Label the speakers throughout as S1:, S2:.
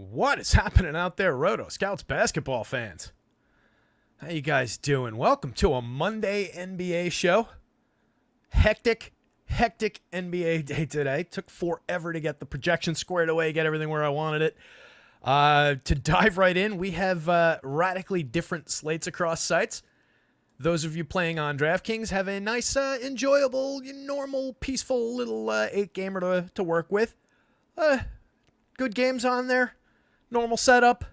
S1: What is happening out there, Roto Scouts basketball fans? How you guys doing? Welcome to a Monday NBA show. Hectic NBA day today. Took forever to get the projection squared away, get everything where I wanted it. To dive right in, we have radically different slates across sites. Those of you playing on DraftKings have a nice, enjoyable, normal, peaceful little 8-gamer to work with. Good games on there. Normal setup.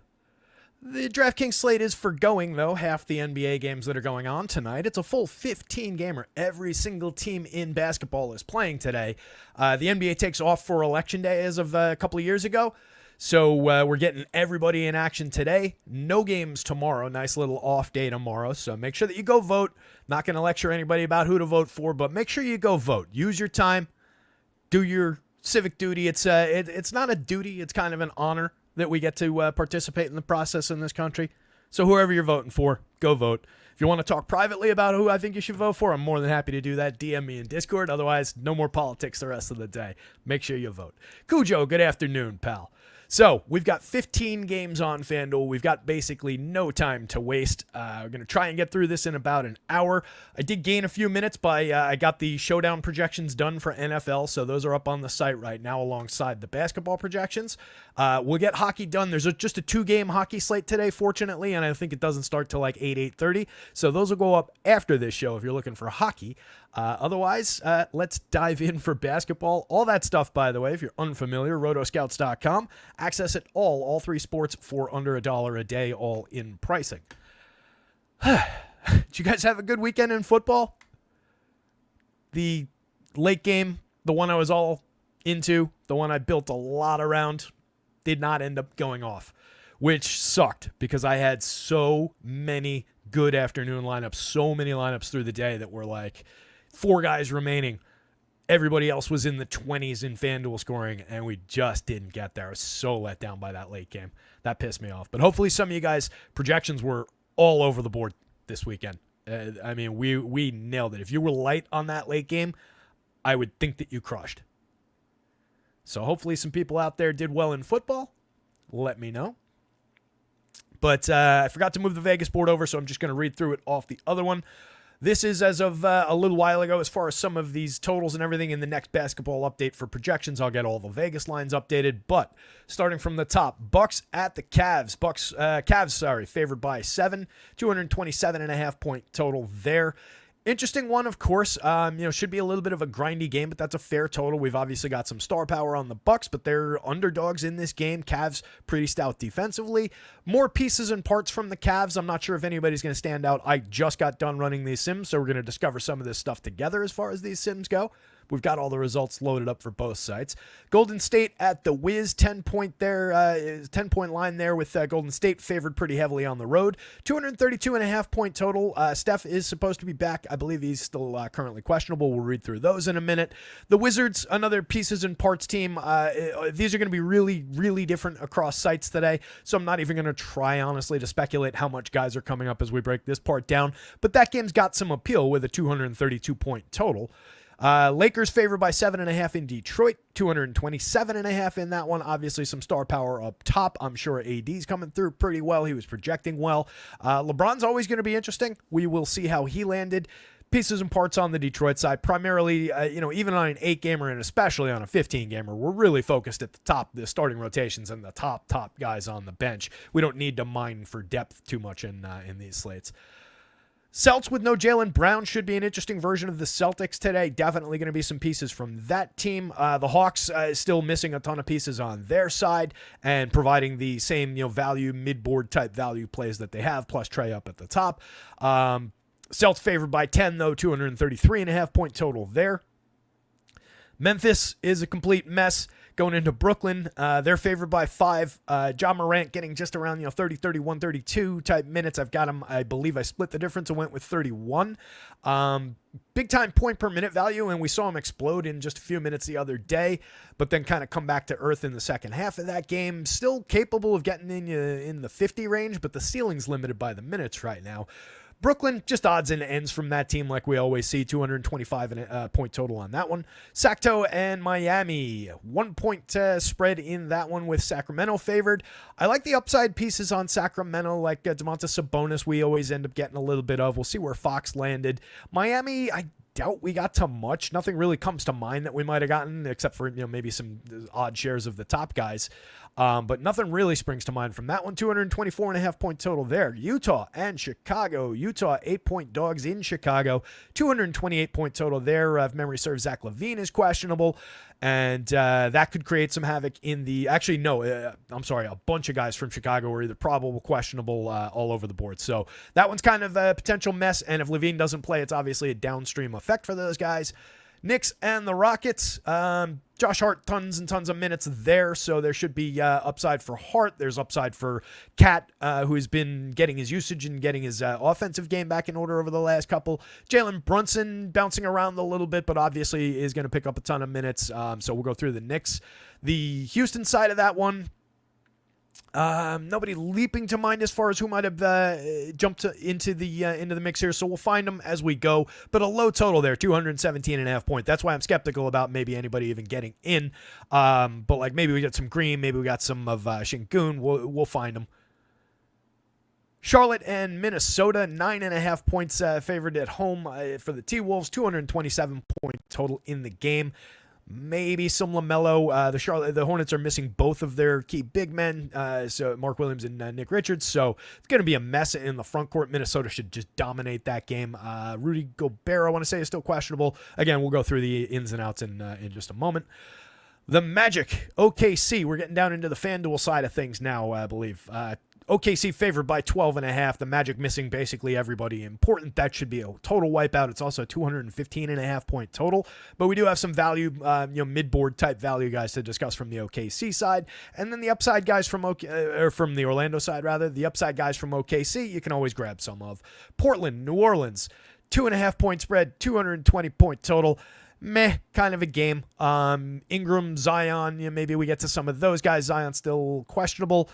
S1: The DraftKings slate is forgoing, though, half the NBA games that are going on tonight. It's a full 15-gamer. Every single team in basketball is playing today. The NBA takes off for Election Day as of a couple of years ago. So we're getting everybody in action today. No games tomorrow. Nice little off day tomorrow. So make sure that you go vote. Not going to lecture anybody about who to vote for, but make sure you go vote. Use your time. Do your civic duty. It's not a duty. It's kind of an honor that we get to participate in the process in this country. So whoever you're voting for, go vote. If you want to talk privately about who I think you should vote for, I'm more than happy to do that. DM me in Discord. Otherwise, no more politics the rest of the day. Make sure you vote. Cujo, good afternoon, pal. So we've got 15 games on FanDuel. We've got basically no time to waste. We're going to try and get through this in about an hour. I did gain a few minutes by I got the showdown projections done for NFL, so those are up on the site right now alongside the basketball projections. We'll get hockey done. There's just a 2-game hockey slate today, fortunately, and I think it doesn't start till like 8:30. So those will go up after this show if you're looking for hockey. Otherwise, let's dive in for basketball. All that stuff, by the way, if you're unfamiliar, rotoscouts.com. Access it all 3 sports for under $1 a day, all in pricing. Did you guys have a good weekend in football? The late game, the one I was all into, the one I built a lot around, did not end up going off, which sucked because I had so many good afternoon lineups, so many lineups through the day that were like 4 guys remaining. Everybody else was in the 20s in FanDuel scoring, and we just didn't get there. I was so let down by that late game. That pissed me off. But hopefully some of you guys' projections were all over the board this weekend. I mean, we nailed it. If you were light on that late game, I would think that you crushed. So hopefully some people out there did well in football. Let me know. But I forgot to move the Vegas board over, so I'm just going to read through it off the other one. This is as of a little while ago as far as some of these totals and everything. In the next basketball update for projections, I'll get all the Vegas lines updated. But starting from the top, Bucks at the Cavs. Cavs, favored by 7, 227.5 point total there. Interesting one, of course. Should be a little bit of a grindy game, but that's a fair total. We've obviously got some star power on the Bucks, but they're underdogs in this game. Cavs pretty stout defensively. More pieces and parts from the Cavs. I'm not sure if anybody's going to stand out. I just got done running these sims, so we're going to discover some of this stuff together as far as these sims go. We've got all the results loaded up for both sites. Golden State at the Wiz, 10-point line there with Golden State favored pretty heavily on the road. 232.5 point total. Steph is supposed to be back. I believe he's still currently questionable. We'll read through those in a minute. The Wizards, another pieces and parts team. These are going to be really, really different across sites today, so I'm not even going to try, honestly, to speculate how much guys are coming up as we break this part down, but that game's got some appeal with a 232-point total. Lakers favored by 7.5 in Detroit, 227.5 in that one. Obviously some star power up top. I'm sure AD's coming through pretty well. He was projecting well. LeBron's always going to be interesting. We will see how he landed. Pieces and parts on the Detroit side, primarily, even on an 8-gamer and especially on a 15-gamer, we're really focused at the top, the starting rotations and the top guys on the bench. We don't need to mine for depth too much in these slates. Celts with no Jaylen Brown should be an interesting version of the Celtics today. Definitely going to be some pieces from that team. The Hawks still missing a ton of pieces on their side and providing the same value, mid-board type value plays that they have, plus Trey up at the top. Celts favored by 10, though, 233.5 point total there. Memphis is a complete mess going into Brooklyn. They're favored by 5. Ja Morant getting just around 30, 31, 32 type minutes. I've got him. I believe I split the difference and went with 31. Big time point per minute value, and we saw him explode in just a few minutes the other day, but then kind of come back to earth in the second half of that game. Still capable of getting in the 50 range, but the ceiling's limited by the minutes right now. Brooklyn, just odds and ends from that team like we always see, 225 point total on that one. Sacto and Miami, 1 point spread in that one with Sacramento favored. I like the upside pieces on Sacramento, like Domantas Sabonis we always end up getting a little bit of. We'll see where Fox landed. Miami, I doubt we got to much. Nothing really comes to mind that we might have gotten, except for maybe some odd shares of the top guys. But nothing really springs to mind from that one. 224.5 point total there. Utah and Chicago. Utah 8-point dogs in Chicago. 228 point total there. If memory serves, Zach LaVine is questionable. And that could create some havoc in the... Actually, no, I'm sorry. A bunch of guys from Chicago are either probable, questionable, all over the board. So that one's kind of a potential mess. And if LaVine doesn't play, it's obviously a downstream effect for those guys. Knicks and the Rockets. Josh Hart, tons and tons of minutes there, so there should be upside for Hart. There's upside for Cat, who's been getting his usage and getting his offensive game back in order over the last couple. Jalen Brunson bouncing around a little bit, but obviously is going to pick up a ton of minutes, so we'll go through the Knicks. The Houston side of that one, nobody leaping to mind as far as who might have jumped into the mix here, so we'll find them as we go. But a low total there, 217.5 point. That's why I'm skeptical about maybe anybody even getting in. But like maybe we got some Green, maybe we got some of Şengün. We'll find them. Charlotte and Minnesota, 9.5 points favored at home for the T-Wolves. 227 point total in the game. Maybe some LaMelo. The Hornets are missing both of their key big men, so Mark Williams and Nick Richards. So it's going to be a mess in the front court. Minnesota should just dominate that game. Rudy Gobert, I want to say, is still questionable. Again, we'll go through the ins and outs in just a moment. The Magic, OKC. We're getting down into the FanDuel side of things now, I believe. OKC favored by 12.5. The Magic missing basically everybody important. That should be a total wipeout. It's also 215.5 point total. But we do have some value, mid-board type value guys to discuss from the OKC side. And then the upside guys from from the Orlando side, rather. The upside guys from OKC, you can always grab some of. Portland, New Orleans, 2.5 point spread, 220 point total. Meh, kind of a game. Ingram, Zion, maybe we get to some of those guys. Zion's still questionable.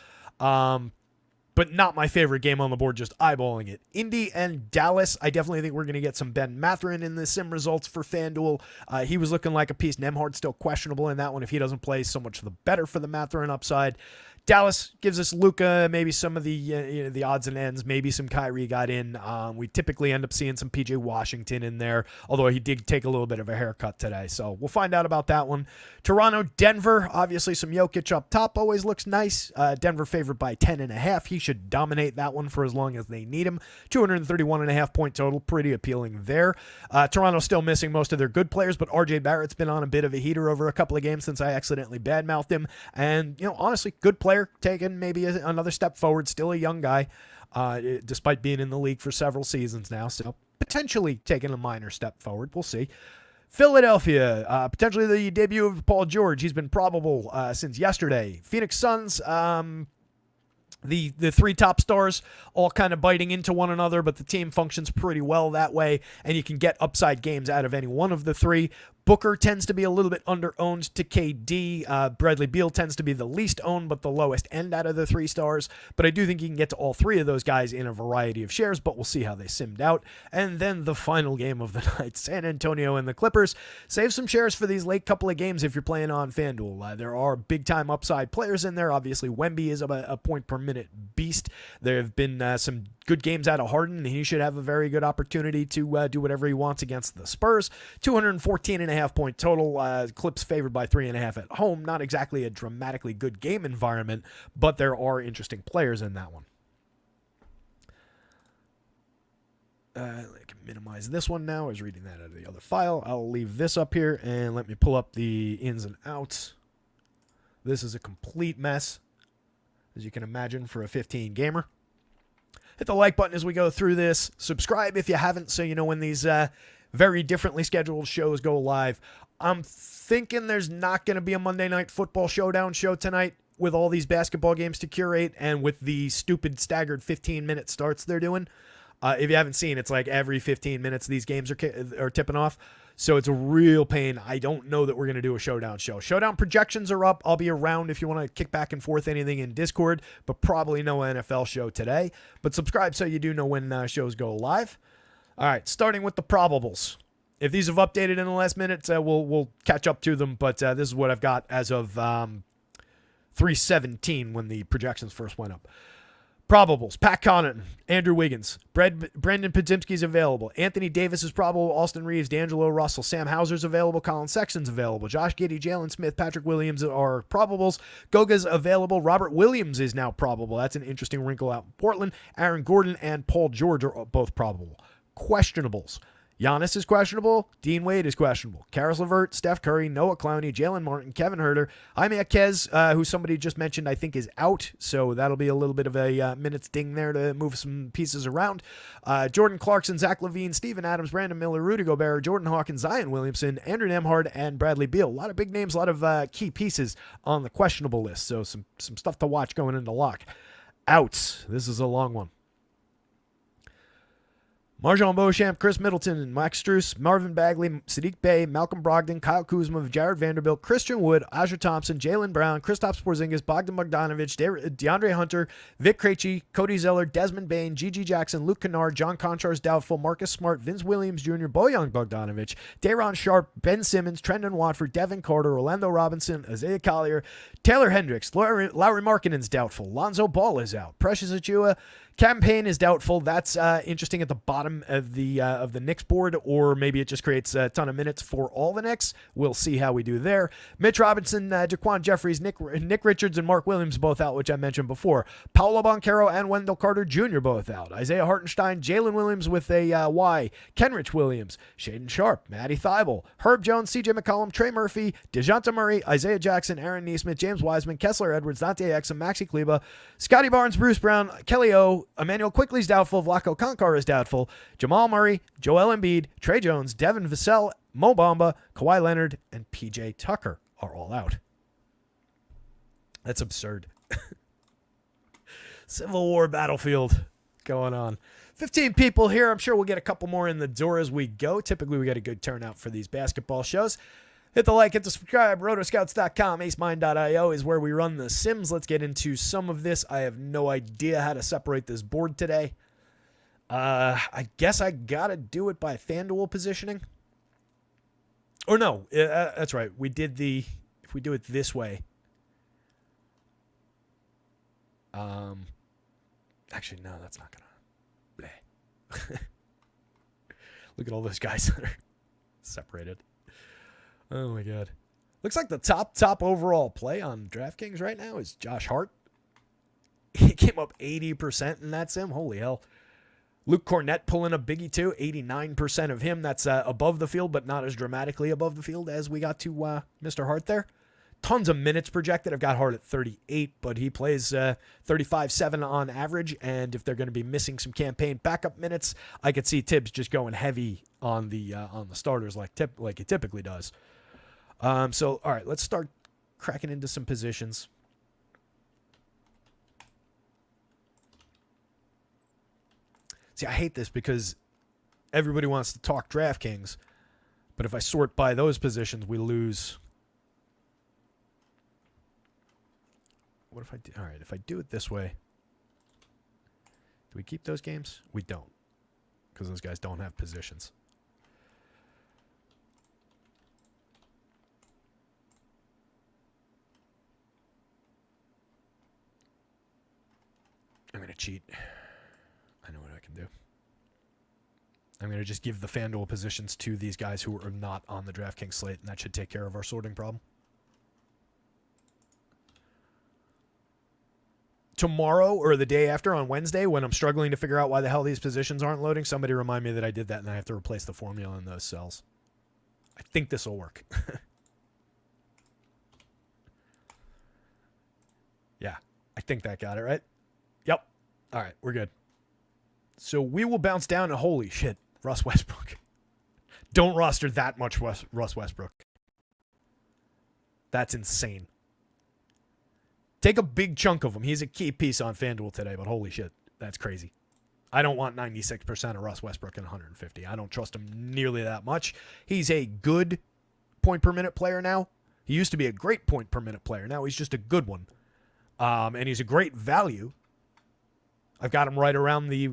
S1: But not my favorite game on the board, just eyeballing it. Indy and Dallas, I definitely think we're going to get some Ben Mathurin in the sim results for FanDuel. He was looking like a piece. Nembhard's still questionable in that one. If he doesn't play, so much the better for the Mathurin upside. Dallas gives us Luka, maybe some of the odds and ends, maybe some Kyrie got in. We typically end up seeing some PJ Washington in there, although he did take a little bit of a haircut today. So we'll find out about that one. Toronto, Denver, obviously some Jokic up top always looks nice. Denver favored by 10.5. He should dominate that one for as long as they need him. 231.5 point total, pretty appealing there. Toronto still missing most of their good players, but RJ Barrett's been on a bit of a heater over a couple of games since I accidentally badmouthed him. And, honestly, good player, taking maybe another step forward, still a young guy, despite being in the league for several seasons now, so potentially taking a minor step forward. We'll see. Philadelphia, potentially the debut of Paul George. He's been probable since yesterday. Phoenix Suns, the three top stars all kind of biting into one another, but the team functions pretty well that way, and you can get upside games out of any one of the three. Booker tends to be a little bit under-owned to KD. Bradley Beal tends to be the least owned, but the lowest end out of the three stars. But I do think you can get to all three of those guys in a variety of shares, but we'll see how they simmed out. And then the final game of the night, San Antonio and the Clippers. Save some shares for these late couple of games if you're playing on FanDuel. There are big-time upside players in there. Obviously, Wemby is a point-per-minute beast. There have been some good games out of Harden, and he should have a very good opportunity to do whatever he wants against the Spurs. 214.5 point total. Clips favored by 3.5 at home. Not exactly a dramatically good game environment, but there are interesting players in that one. I can minimize this one now. I was reading that out of the other file. I'll leave this up here, and let me pull up the ins and outs. This is a complete mess, as you can imagine, for a 15 gamer. Hit the like button as we go through this. Subscribe if you haven't, so you know when these very differently scheduled shows go live. I'm thinking there's not going to be a Monday Night Football Showdown show tonight with all these basketball games to curate and with the stupid staggered 15-minute starts they're doing. If you haven't seen, it's like every 15 minutes these games are tipping off. So it's a real pain. I don't know that we're going to do a showdown show. Showdown projections are up. I'll be around if you want to kick back and forth anything in Discord, but probably no NFL show today. But subscribe so you do know when shows go live. All right, starting with the probables. If these have updated in the last minute, we'll catch up to them. But this is what I've got as of 3:17 when the projections first went up. Probables: Pat Connaughton, Andrew Wiggins, Brandon Podziemski's available. Anthony Davis is probable. Austin Reeves, D'Angelo Russell, Sam Hauser's available. Colin Sexton's available. Josh Giddey, Jalen Smith, Patrick Williams are probables. Goga's available. Robert Williams is now probable. That's an interesting wrinkle out in Portland. Aaron Gordon and Paul George are both probable. Questionables: Giannis is questionable. Dean Wade is questionable. Karis LeVert, Steph Curry, Noah Clowney, Jalen Martin, Kevin Huerter. Jaime Jaquez, who somebody just mentioned, I think is out. So that'll be a little bit of a minutes ding there to move some pieces around. Jordan Clarkson, Zach LaVine, Steven Adams, Brandon Miller, Rudy Gobert, Jordan Hawkins, Zion Williamson, Andrew Nembhard, and Bradley Beal. A lot of big names, a lot of key pieces on the questionable list. So some stuff to watch going into lock. Outs. This is a long one. Marjon Beauchamp, Chris Middleton, Max Strus, Marvin Bagley, Sadiq Bey, Malcolm Brogdon, Kyle Kuzma, Jared Vanderbilt, Christian Wood, Aja Thompson, Jaylen Brown, Kristaps Porzingis, Bogdan Bogdanovic, DeAndre Hunter, Vic Krejci, Cody Zeller, Desmond Bane, Gigi Jackson, Luke Kennard, John Conchar is doubtful, Marcus Smart, Vince Williams Jr., Bojan Bogdanovic, Day'Ron Sharpe, Ben Simmons, Trendon Watford, Devin Carter, Orlando Robinson, Isaiah Collier, Taylor Hendricks, Lauri Markkanen's doubtful, Lonzo Ball is out, Precious Achiuwa, Campaign is doubtful. That's interesting at the bottom of the Knicks board, or maybe it just creates a ton of minutes for all the Knicks. We'll see how we do there. Mitch Robinson, Jaquan Jeffries, Nick Richards, and Mark Williams both out, which I mentioned before. Paolo Banchero and Wendell Carter Jr. both out. Isaiah Hartenstein, Jalen Williams with a Y, Kenrich Williams, Shaedon Sharpe, Matty Thybulle, Herb Jones, CJ McCollum, Trey Murphy, DeJounte Murray, Isaiah Jackson, Aaron Nesmith, James Wiseman, Kessler Edwards, Dante Exum, Maxi Kleba, Scotty Barnes, Bruce Brown, Kelly O, Emmanuel Quickley's doubtful. Vlatko Konkar is doubtful. Jamal Murray, Joel Embiid, Trey Jones, Devin Vassell, Mo Bamba, Kawhi Leonard, and PJ Tucker are all out. That's absurd. Civil War battlefield going on. 15 people here. I'm sure we'll get a couple more in the door as we go. Typically, we get a good turnout for these basketball shows. Hit the like, hit the subscribe. Rotoscouts.com, acemine.io is where we run the sims. Let's get into some of this. I have no idea how to separate this board today. I guess I got to do it by FanDuel positioning. Or no, that's right. If we do it this way. Actually, no, that's not going to. Look at all those guys that are separated. Oh, my God. Looks like the top overall play on DraftKings right now is Josh Hart. He came up 80% in that sim. Holy hell. Luke Cornett pulling a biggie, too. 89% of him. That's above the field, but not as dramatically above the field as we got to Mr. Hart there. Tons of minutes projected. I've got Hart at 38, but he plays 35-7 on average. And if they're going to be missing some campaign backup minutes, I could see Tibbs just going heavy on the starters like he typically does. So, all right, let's start cracking into some positions. See, I hate this because everybody wants to talk DraftKings, but if I sort by those positions, we lose. What if I do? All right, if I do it this way, do we keep those games? We don't, because those guys don't have positions. I'm going to cheat. I know what I can do. I'm going to just give the FanDuel positions to these guys who are not on the DraftKings slate, and that should take care of our sorting problem. Tomorrow or the day after on Wednesday, when I'm struggling to figure out why the hell these positions aren't loading, somebody remind me that I did that and I have to replace the formula in those cells. I think this will work. Yeah, I think that got it, right? Yep. All right, we're good. So we will bounce down to, holy shit, Russ Westbrook. Don't roster that much Russ Westbrook. That's insane. Take a big chunk of him. He's a key piece on FanDuel today, but holy shit, that's crazy. I don't want 96% of Russ Westbrook and 150. I don't trust him nearly that much. He's a good point per minute player now. He used to be a great point per minute player. Now he's just a good one. And he's a great value. I've got him right around the he's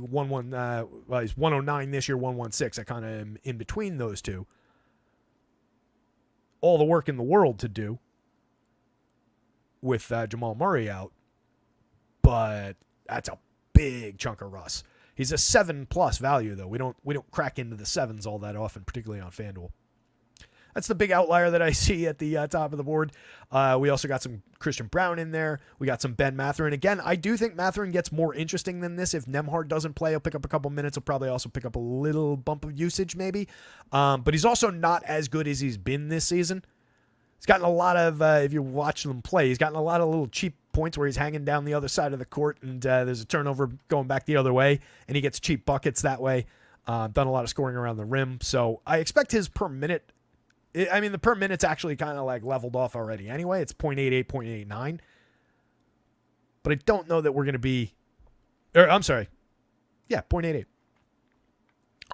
S1: 109 this year, 116. I kind of am in between those two. All the work in the world to do with Jamal Murray out. But that's a big chunk of Russ. He's a 7+ value, though. We don't crack into the 7s all that often, particularly on FanDuel. That's the big outlier that I see at the top of the board. We also got some Christian Brown in there. We got some Ben Mathurin. Again, I do think Mathurin gets more interesting than this. If Nembhard doesn't play, he'll pick up a couple minutes. He'll probably also pick up a little bump of usage maybe. But he's also not as good as he's been this season. He's gotten a lot of, if you watch them play, he's gotten a lot of little cheap points where he's hanging down the other side of the court and there's a turnover going back the other way, and he gets cheap buckets that way. Done a lot of scoring around the rim. So I expect his per minute, the per minute's actually kind of like leveled off already anyway. It's 0.88, 0.89. But I don't know that we're going to be, I'm sorry. Yeah, 0.88.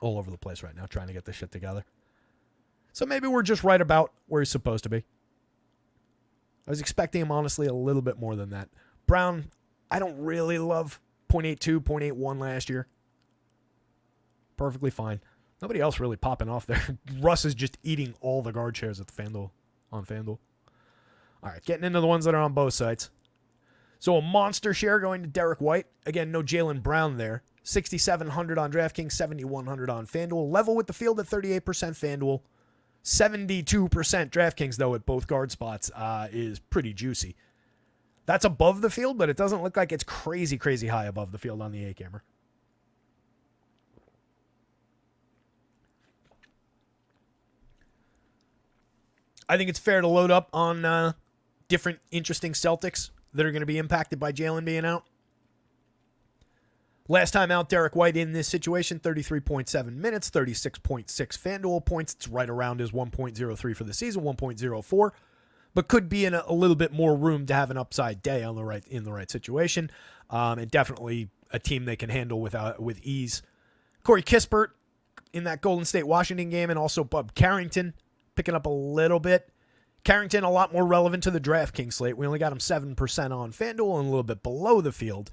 S1: All over the place right now trying to get this shit together. So maybe we're just right about where he's supposed to be. I was expecting him, honestly, a little bit more than that. Brown, I don't really love 0.82, 0.81 last year. Perfectly fine. Nobody else really popping off there. Russ is just eating all the guard shares at the FanDuel, on FanDuel. All right, getting into the ones that are on both sides. So a monster share going to Derek White. Again, no Jaylen Brown there. 6,700 on DraftKings, 7,100 on FanDuel. Level with the field at 38% FanDuel. 72% DraftKings, though, at both guard spots is pretty juicy. That's above the field, but it doesn't look like it's crazy, crazy high above the field on the A-camera. I think it's fair to load up on different interesting Celtics that are going to be impacted by Jaylen being out. Last time out, Derek White in this situation, 33.7 minutes, 36.6 FanDuel points. It's right around his 1.03 for the season, 1.04, but could be in a little bit more room to have an upside day in the right situation. And definitely a team they can handle with ease. Corey Kispert in that Golden State Washington game, and also Bub Carrington picking up a little bit. Carrington a lot more relevant to the DraftKings slate. We only got him 7% on FanDuel and a little bit below the field.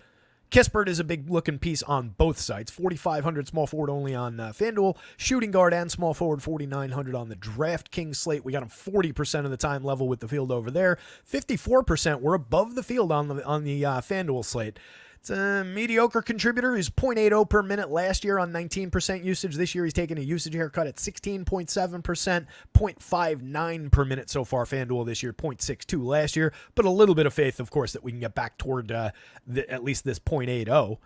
S1: Kispert is a big-looking piece on both sides. 4,500 small forward only on FanDuel. Shooting guard and small forward, 4,900 on the DraftKings slate. We got him 40% of the time level with the field over there. 54% we're above the field on the FanDuel slate. It's a mediocre contributor. He's 0.80 per minute last year on 19% usage. This year he's taken a usage haircut at 16.7%, 0.59 per minute so far. FanDuel this year, 0.62 last year. But a little bit of faith, of course, that we can get back toward at least this 0.80.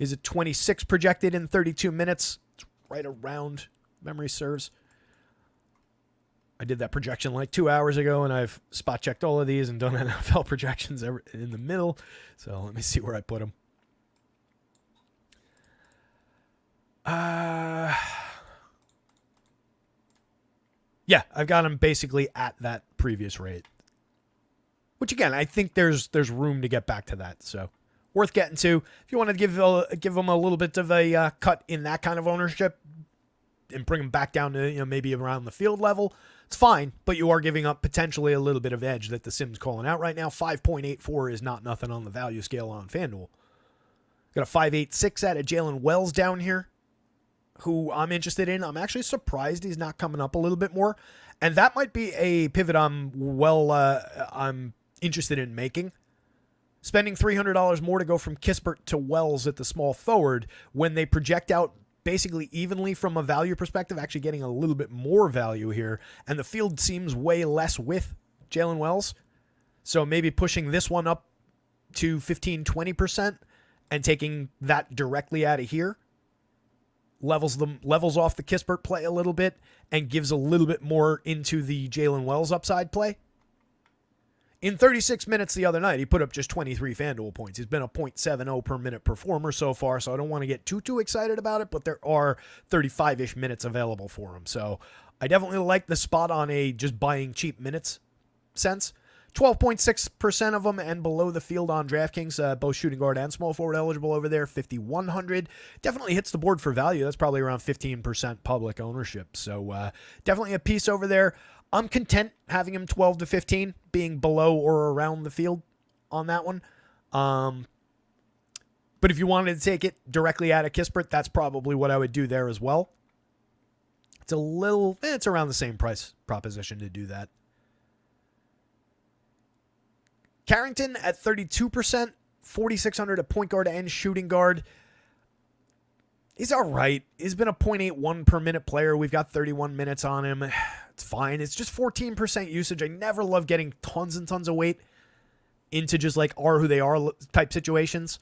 S1: Is it 26 projected in 32 minutes? It's right around, memory serves. I did that projection like 2 hours ago, and I've spot checked all of these and done NFL projections in the middle. So let me see where I put them. Yeah, I've got him basically at that previous rate. Which again, I think there's room to get back to that. So worth getting to. If you want to give them a little bit of a cut in that kind of ownership and bring them back down to maybe around the field level, it's fine. But you are giving up potentially a little bit of edge that the Sim's calling out right now. 5.84 is not nothing on the value scale on FanDuel. Got a 5.86 at Jalen Wells down here, who I'm interested in. I'm actually surprised he's not coming up a little bit more. And that might be a pivot I'm interested in making. Spending $300 more to go from Kispert to Wells at the small forward when they project out basically evenly from a value perspective, actually getting a little bit more value here. And the field seems way less with Jalen Wells. So maybe pushing this one up to 15-20% and taking that directly out of here levels off the Kispert play a little bit and gives a little bit more into the Jalen Wells upside play. In 36 minutes the other night, he put up just 23 FanDuel points. He's been a 0.70 per minute performer so far, so I don't want to get too excited about it, but there are 35-ish minutes available for him. So I definitely like the spot on a just buying cheap minutes sense. 12.6% of them and below the field on DraftKings, both shooting guard and small forward eligible over there, 5,100. Definitely hits the board for value. That's probably around 15% public ownership. So definitely a piece over there. I'm content having him 12 to 15, being below or around the field on that one. But if you wanted to take it directly out of Kispert, that's probably what I would do there as well. It's around the same price proposition to do that. Carrington at 32%, 4,600 at point guard and shooting guard. He's all right. He's been a 0.81 per minute player. We've got 31 minutes on him. It's fine. It's just 14% usage. I never love getting tons and tons of weight into just like are who they are type situations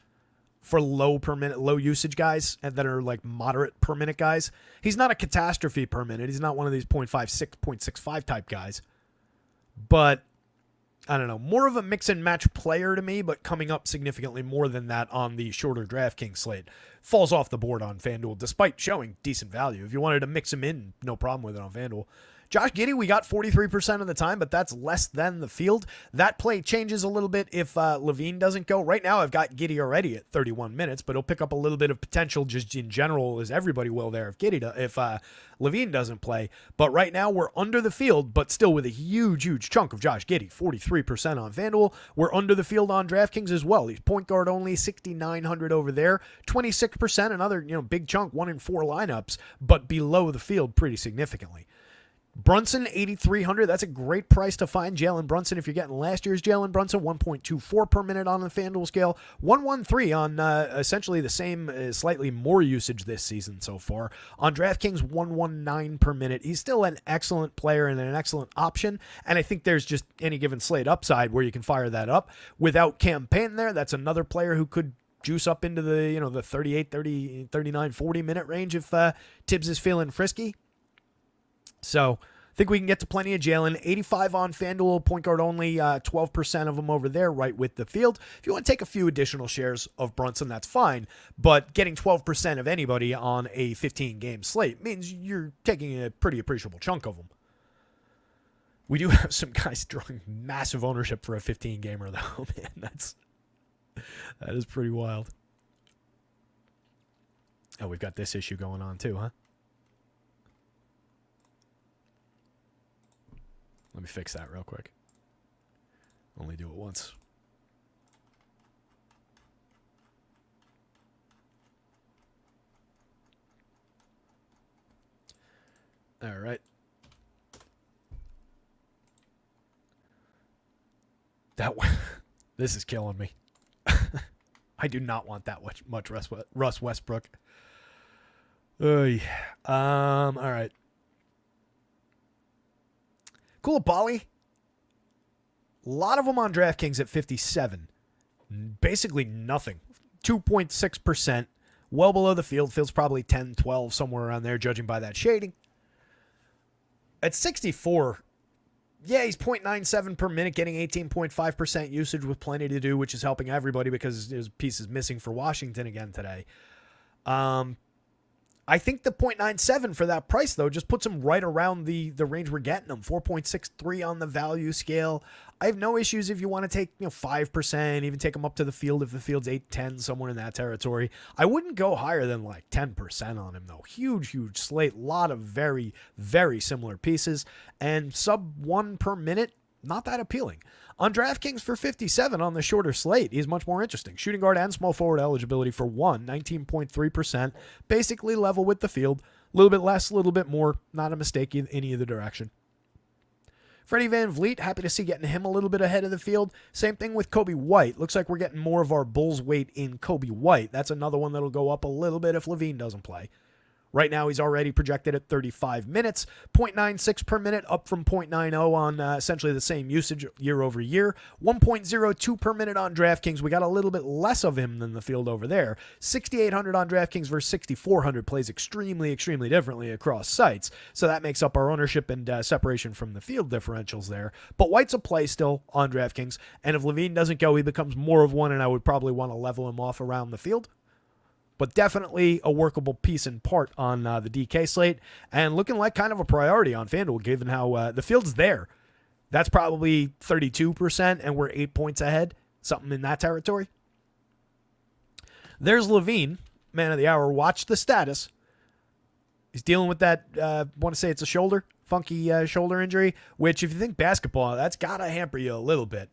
S1: for low usage guys and that are like moderate per minute guys. He's not a catastrophe per minute. He's not one of these 0.56, 0.65 type guys. But I don't know, more of a mix and match player to me, but coming up significantly more than that on the shorter DraftKings slate. Falls off the board on FanDuel, despite showing decent value. If you wanted to mix him in, no problem with it on FanDuel. Josh Giddey, we got 43% of the time, but that's less than the field. That play changes a little bit if Levine doesn't go. Right now, I've got Giddey already at 31 minutes, but he'll pick up a little bit of potential just in general, as everybody will there if Levine doesn't play. But right now, we're under the field, but still with a huge chunk of Josh Giddey, 43% on FanDuel. We're under the field on DraftKings as well. He's point guard only, 6,900 over there, 26%, another big chunk, 1 in 4 lineups, but below the field pretty significantly. Brunson, 8,300. That's a great price to find Jalen Brunson if you're getting last year's Jalen Brunson, 1.24 per minute on the FanDuel scale, 113 on essentially the same, slightly more usage this season so far. On DraftKings, 119 per minute. He's still an excellent player and an excellent option, and I think there's just any given slate upside where you can fire that up. Without campaign there, that's another player who could juice up into the the 38, 30, 39, 40 minute range if Tibbs is feeling frisky. So I think we can get to plenty of Jalen. 85 on FanDuel, point guard only, 12% of them over there right with the field. If you want to take a few additional shares of Brunson, that's fine. But getting 12% of anybody on a 15-game slate means you're taking a pretty appreciable chunk of them. We do have some guys drawing massive ownership for a 15-gamer, though. Man, that is pretty wild. Oh, we've got this issue going on too, huh? Let me fix that real quick. Only do it once. All right. This is killing me. I do not want that much Russ Westbrook. All right. Koulibaly, a lot of them on DraftKings at 57. Basically nothing. 2.6%. Well below the field. Field's probably 10, 12, somewhere around there, judging by that shading. At 64, yeah, he's 0.97 per minute, getting 18.5% usage with plenty to do, which is helping everybody because his piece is missing for Washington again today. I think the 0.97 for that price, though, just puts him right around the range we're getting him. 4.63 on the value scale. I have no issues if you want to take 5%, even take him up to the field if the field's 8, 10, somewhere in that territory. I wouldn't go higher than like 10% on him, though. Huge slate. A lot of very, very similar pieces. And sub 1 per minute, not that appealing. On DraftKings for 57 on the shorter slate, he's much more interesting. Shooting guard and small forward eligibility for 19.3%. Basically level with the field. A little bit less, a little bit more. Not a mistake in any other direction. Freddie VanVleet, happy to see getting him a little bit ahead of the field. Same thing with Kobe White. Looks like we're getting more of our Bulls weight in Kobe White. That's another one that'll go up a little bit if Levine doesn't play. Right now, he's already projected at 35 minutes, 0.96 per minute, up from 0.90 on essentially the same usage year over year. 1.02 per minute on DraftKings. We got a little bit less of him than the field over there. 6,800 on DraftKings versus 6,400 plays extremely, extremely differently across sites. So that makes up our ownership and separation from the field differentials there. But White's a play still on DraftKings. And if Levine doesn't go, he becomes more of one, and I would probably want to level him off around the field. But definitely a workable piece in part on the DK slate and looking like kind of a priority on FanDuel given how the field's there. That's probably 32%, and we're 8 points ahead, something in that territory. There's Levine, man of the hour. Watch the status. He's dealing with that, want to say it's a funky shoulder injury, which if you think basketball, that's got to hamper you a little bit.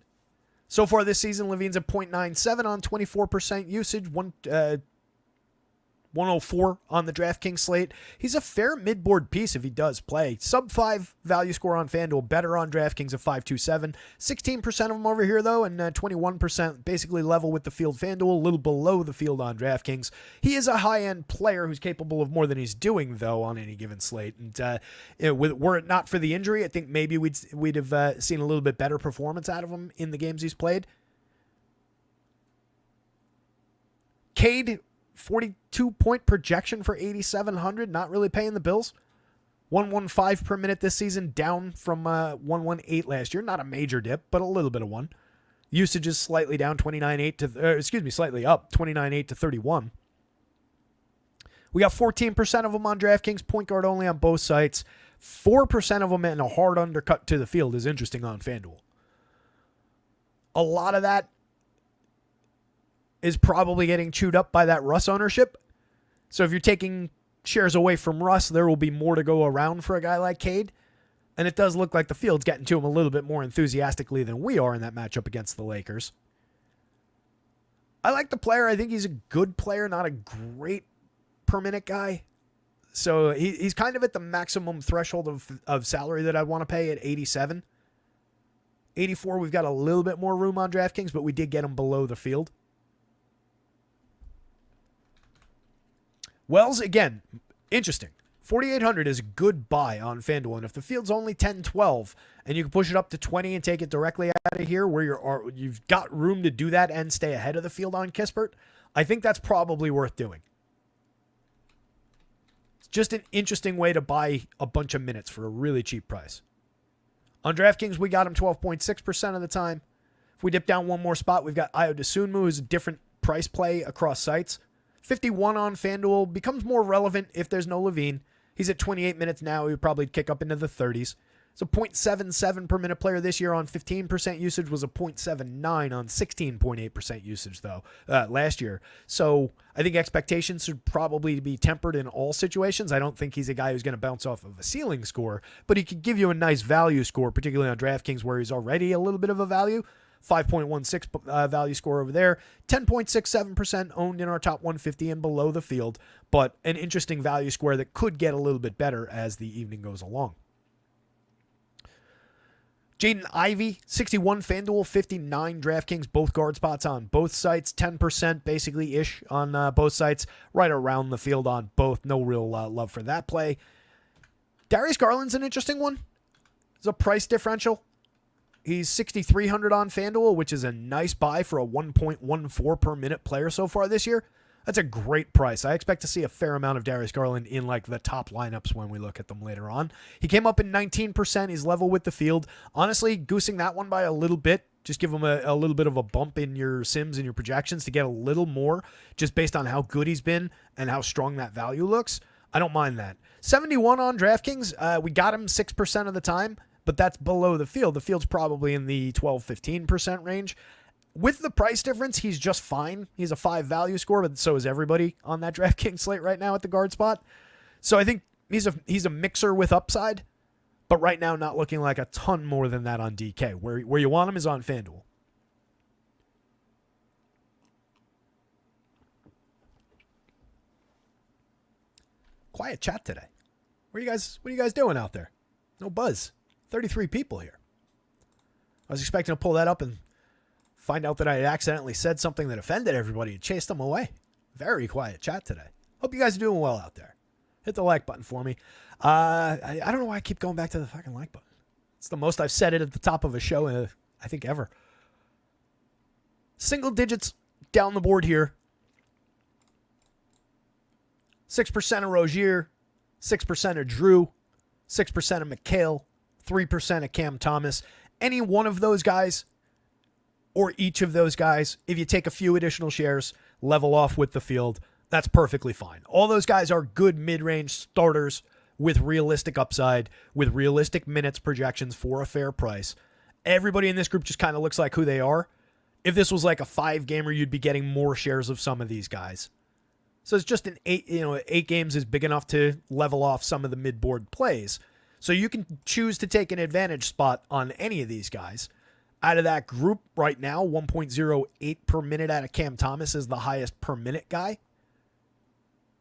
S1: So far this season, Levine's at .97 on 24% usage, 104 on the DraftKings slate. He's a fair mid-board piece if he does play. Sub-5 value score on FanDuel, better on DraftKings at 5.27. 16% of them over here, though, and 21% basically level with the field FanDuel, a little below the field on DraftKings. He is a high-end player who's capable of more than he's doing, though, on any given slate. And were it not for the injury, I think maybe we'd have seen a little bit better performance out of him in the games he's played. Cade, 42-point projection for 8,700, not really paying the bills. 115 per minute this season, down from 118 last year. Not a major dip, but a little bit of one. Usage is slightly down, slightly up, 29.8 to 31. We got 14% of them on DraftKings, point guard only on both sites. 4% of them in a hard undercut to the field is interesting on FanDuel. A lot of that is probably getting chewed up by that Russ ownership. So if you're taking shares away from Russ, there will be more to go around for a guy like Cade. And it does look like the field's getting to him a little bit more enthusiastically than we are in that matchup against the Lakers. I like the player. I think he's a good player, not a great per minute guy. So he's kind of at the maximum threshold of salary that I want to pay at 87. 84, we've got a little bit more room on DraftKings, but we did get him below the field. Wells, again, interesting. 4,800 is a good buy on FanDuel. And if the field's only 10, 12, and you can push it up to 20 and take it directly out of here where you've got room to do that and stay ahead of the field on Kispert, I think that's probably worth doing. It's just an interesting way to buy a bunch of minutes for a really cheap price. On DraftKings, we got him 12.6% of the time. If we dip down one more spot, we've got Ayo Dosunmu, who's a different price play across sites. 51 on FanDuel becomes more relevant if there's no Levine. He's at 28 minutes now. He would probably kick up into the 30s. It's a .77 per minute player this year on 15% usage, was a .79 on 16.8% usage, though, last year. So I think expectations should probably be tempered in all situations. I don't think he's a guy who's going to bounce off of a ceiling score, but he could give you a nice value score, particularly on DraftKings where he's already a little bit of a value. 5.16 value score over there. 10.67% owned in our top 150 and below the field, but an interesting value score that could get a little bit better as the evening goes along. Jaden Ivey, 61 FanDuel, 59 DraftKings, both guard spots on both sites, 10% basically-ish on both sites, right around the field on both. No real love for that play. Darius Garland's an interesting one. It's a price differential. He's 6,300 on FanDuel, which is a nice buy for a 1.14 per minute player so far this year. That's a great price. I expect to see a fair amount of Darius Garland in like the top lineups when we look at them later on. He came up in 19%. He's level with the field. Honestly, goosing that one by a little bit. Just give him a little bit of a bump in your sims and your projections to get a little more just based on how good he's been and how strong that value looks. I don't mind that. 71 on DraftKings. We got him 6% of the time, but that's below the field. The field's probably in the 12-15% range. With the price difference, he's just fine. He's a 5 value score, but so is everybody on that DraftKings slate right now at the guard spot. So I think he's a mixer with upside, but right now not looking like a ton more than that on DK. Where you want him is on FanDuel. Quiet chat today. What are you guys doing out there? No buzz. 33 people here. I was expecting to pull that up and find out that I had accidentally said something that offended everybody and chased them away. Very quiet chat today. Hope you guys are doing well out there. Hit the like button for me. I don't know why I keep going back to the fucking like button. It's the most I've said it at the top of a show, I think, ever. Single digits down the board here. 6% of Rozier, 6% of Drew, 6% of McHale, 3% of Cam Thomas. Any one of those guys or each of those guys, if you take a few additional shares, level off with the field, that's perfectly fine. All those guys are good mid-range starters with realistic upside, with realistic minutes projections for a fair price. everybody in this group just kind of looks like who they are. If this was like a 5-gamer, you'd be getting more shares of some of these guys. So it's just an 8 games is big enough to level off some of the mid-board plays. So you can choose to take an advantage spot on any of these guys. Out of that group right now, 1.08 per minute out of Cam Thomas is the highest per minute guy.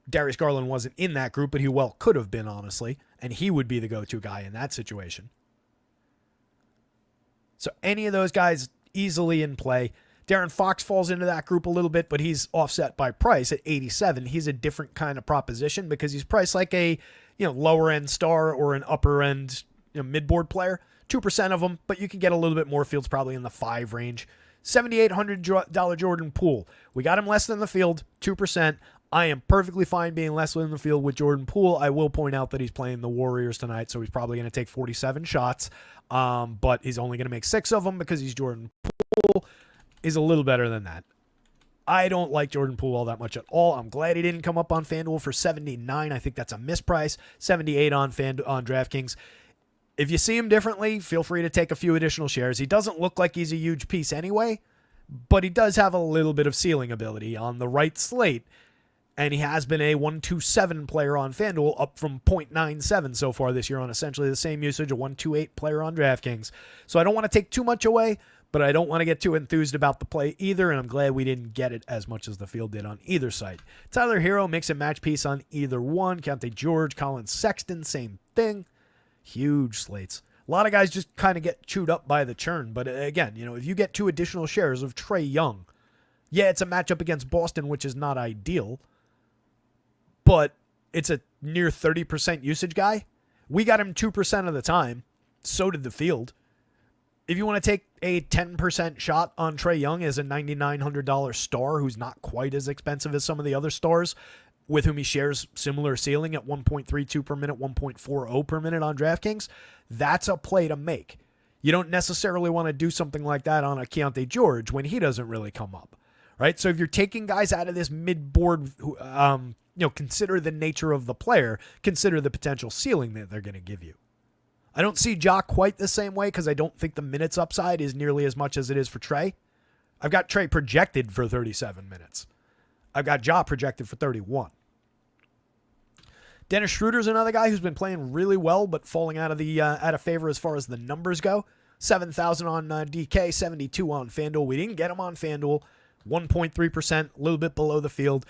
S1: Darius Garland wasn't in that group, but he well could have been, honestly. And he would be the go-to guy in that situation. So any of those guys easily in play. Darren Fox falls into that group a little bit, but he's offset by price at 87. He's a different kind of proposition because he's priced like a lower end star or an upper end mid-board player. 2% of them, but you can get a little bit more. Field's probably in the 5 range. $7,800 Jordan Poole. We got him less than the field, 2%. I am perfectly fine being less than the field with Jordan Poole. I will point out that he's playing the Warriors tonight, so he's probably going to take 47 shots, but he's only going to make 6 of them because he's Jordan Poole. Is a little better than that. I don't like Jordan Poole all that much at all. I'm glad he didn't come up on FanDuel for 79. I think that's a misprice. 78 on DraftKings. If you see him differently, feel free to take a few additional shares. He doesn't look like he's a huge piece anyway, but he does have a little bit of ceiling ability on the right slate, and he has been a 1.27 player on FanDuel, up from 0.97 so far this year on essentially the same usage, a 1.28 player on DraftKings. So I don't want to take too much away, but I don't want to get too enthused about the play either, and I'm glad we didn't get it as much as the field did on either site. Tyler Hero makes a match piece on either one. Keontae George, Colin Sexton, same thing. Huge slates. A lot of guys just kind of get chewed up by the churn, but again, if you get 2 additional shares of Trae Young, yeah, it's a matchup against Boston, which is not ideal, but it's a near 30% usage guy. We got him 2% of the time. So did the field. If you want to take a 10% shot on Trae Young as a $9,900 star who's not quite as expensive as some of the other stars with whom he shares similar ceiling at 1.32 per minute, 1.40 per minute on DraftKings, that's a play to make. You don't necessarily want to do something like that on a Keontae George when he doesn't really come up, right? So if you're taking guys out of this mid-board, consider the nature of the player, consider the potential ceiling that they're going to give you. I don't see Ja quite the same way because I don't think the minutes upside is nearly as much as it is for Trae. I've got Trae projected for 37 minutes. I've got Ja projected for 31. Dennis Schroeder's another guy who's been playing really well but falling out of favor as far as the numbers go. 7,000 on DK, 72 on FanDuel. We didn't get him on FanDuel. 1.3%, a little bit below the field.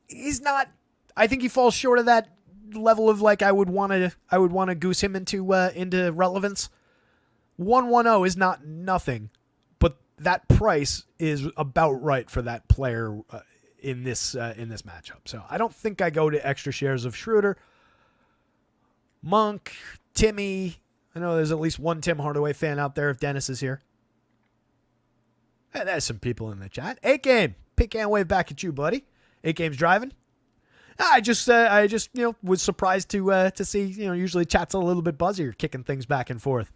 S1: He's not. I think he falls short of that level of I would want to goose him into relevance. 110 is not nothing, but that price is about right for that player in this matchup. So I don't think I go to extra shares of Schroeder. Monk, Timmy. I know there's at least one Tim Hardaway fan out there if Dennis is here. Hey, there's some people in the chat. 8-game. Pick and wave back at you, buddy. 8-game's driving. I just was surprised to see, usually chat's a little bit buzzier, kicking things back and forth.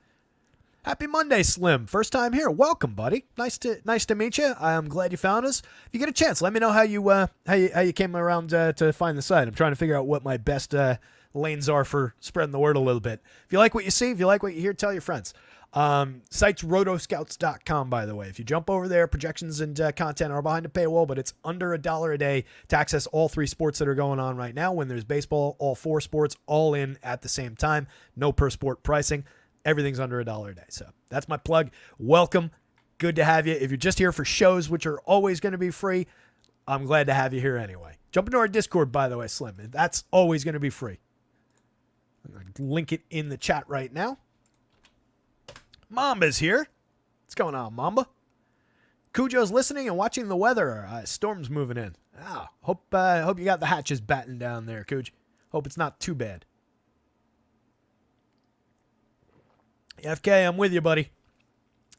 S1: Happy Monday, Slim. First time here. Welcome, buddy. Nice to meet you. I'm glad you found us. If you get a chance, let me know how you came around to find the site. I'm trying to figure out what my best lanes are for spreading the word a little bit. If you like what you see, if you like what you hear, tell your friends. Site's rotoscouts.com, by the way. If you jump over there, projections and content are behind a paywall, but it's under $1 a day to access all 3 sports that are going on right now. When there's baseball, all 4 sports, all in at the same time. No per sport pricing. Everything's under $1 a day. So that's my plug. Welcome. Good to have you. If you're just here for shows, which are always going to be free, I'm glad to have you here anyway. Jump into our Discord, by the way, Slim. That's always going to be free. I'm going to link it in the chat right now. Mamba's here. What's going on, Mamba? Cujo's listening and watching the weather. Storm's moving in. Hope you got the hatches battened down there, Cuj. Hope it's not too bad. FK, I'm with you, buddy.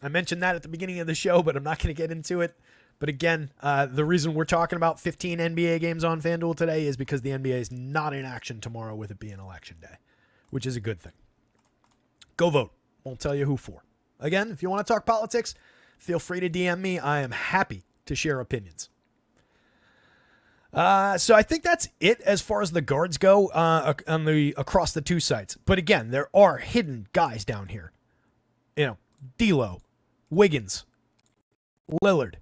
S1: I mentioned that at the beginning of the show, but I'm not going to get into it. But again, the reason we're talking about 15 NBA games on FanDuel today is because the NBA is not in action tomorrow with it being election day, which is a good thing. Go vote. Won't tell you who for. Again, if you want to talk politics, feel free to DM me. I am happy to share opinions. So I think that's it as far as the guards go across the 2 sites. But again, there are hidden guys down here. D'Lo, Wiggins, Lillard,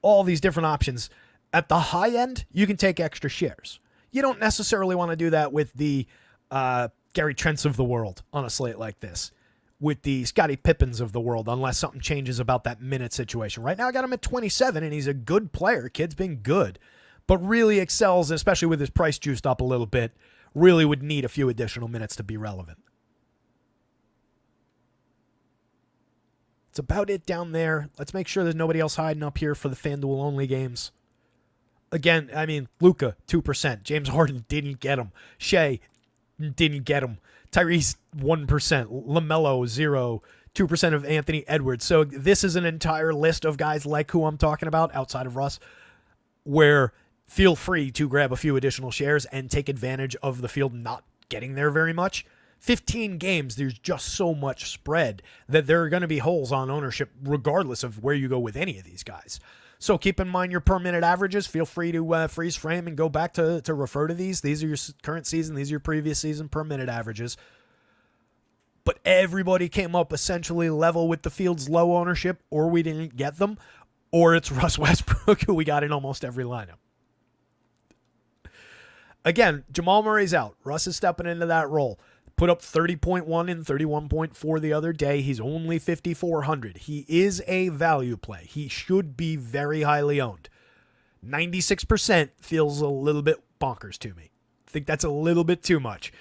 S1: all these different options. At the high end, you can take extra shares. You don't necessarily want to do that with the Gary Trents of the world on a slate like this, with the Scottie Pippins of the world, unless something changes about that minute situation. Right now, I got him at 27, and he's a good player. Kid's been good, but really excels, especially with his price juiced up a little bit, really would need a few additional minutes to be relevant. It's about it down there. Let's make sure there's nobody else hiding up here for the FanDuel only games. Again, I mean, Luka, 2%. James Harden didn't get him. Shea didn't get him. Tyrese, 1%. LaMelo, 0. 2% of Anthony Edwards. So this is an entire list of guys like who I'm talking about outside of Russ, where feel free to grab a few additional shares and take advantage of the field not getting there very much. 15 games, there's just so much spread that there are going to be holes on ownership regardless of where you go with any of these guys. So keep in mind your per minute averages. Feel free to freeze frame and go back to refer to these. These are your current season. These are your previous season per minute averages. But everybody came up essentially level with the field's low ownership, or we didn't get them, or it's Russ Westbrook who we got in almost every lineup. Again, Jamal Murray's out. Russ is stepping into that role. Put up 30.1 and 31.4 the other day. He's only 5,400. He is a value play. He should be very highly owned. 96% feels a little bit bonkers to me. I think that's a little bit too much.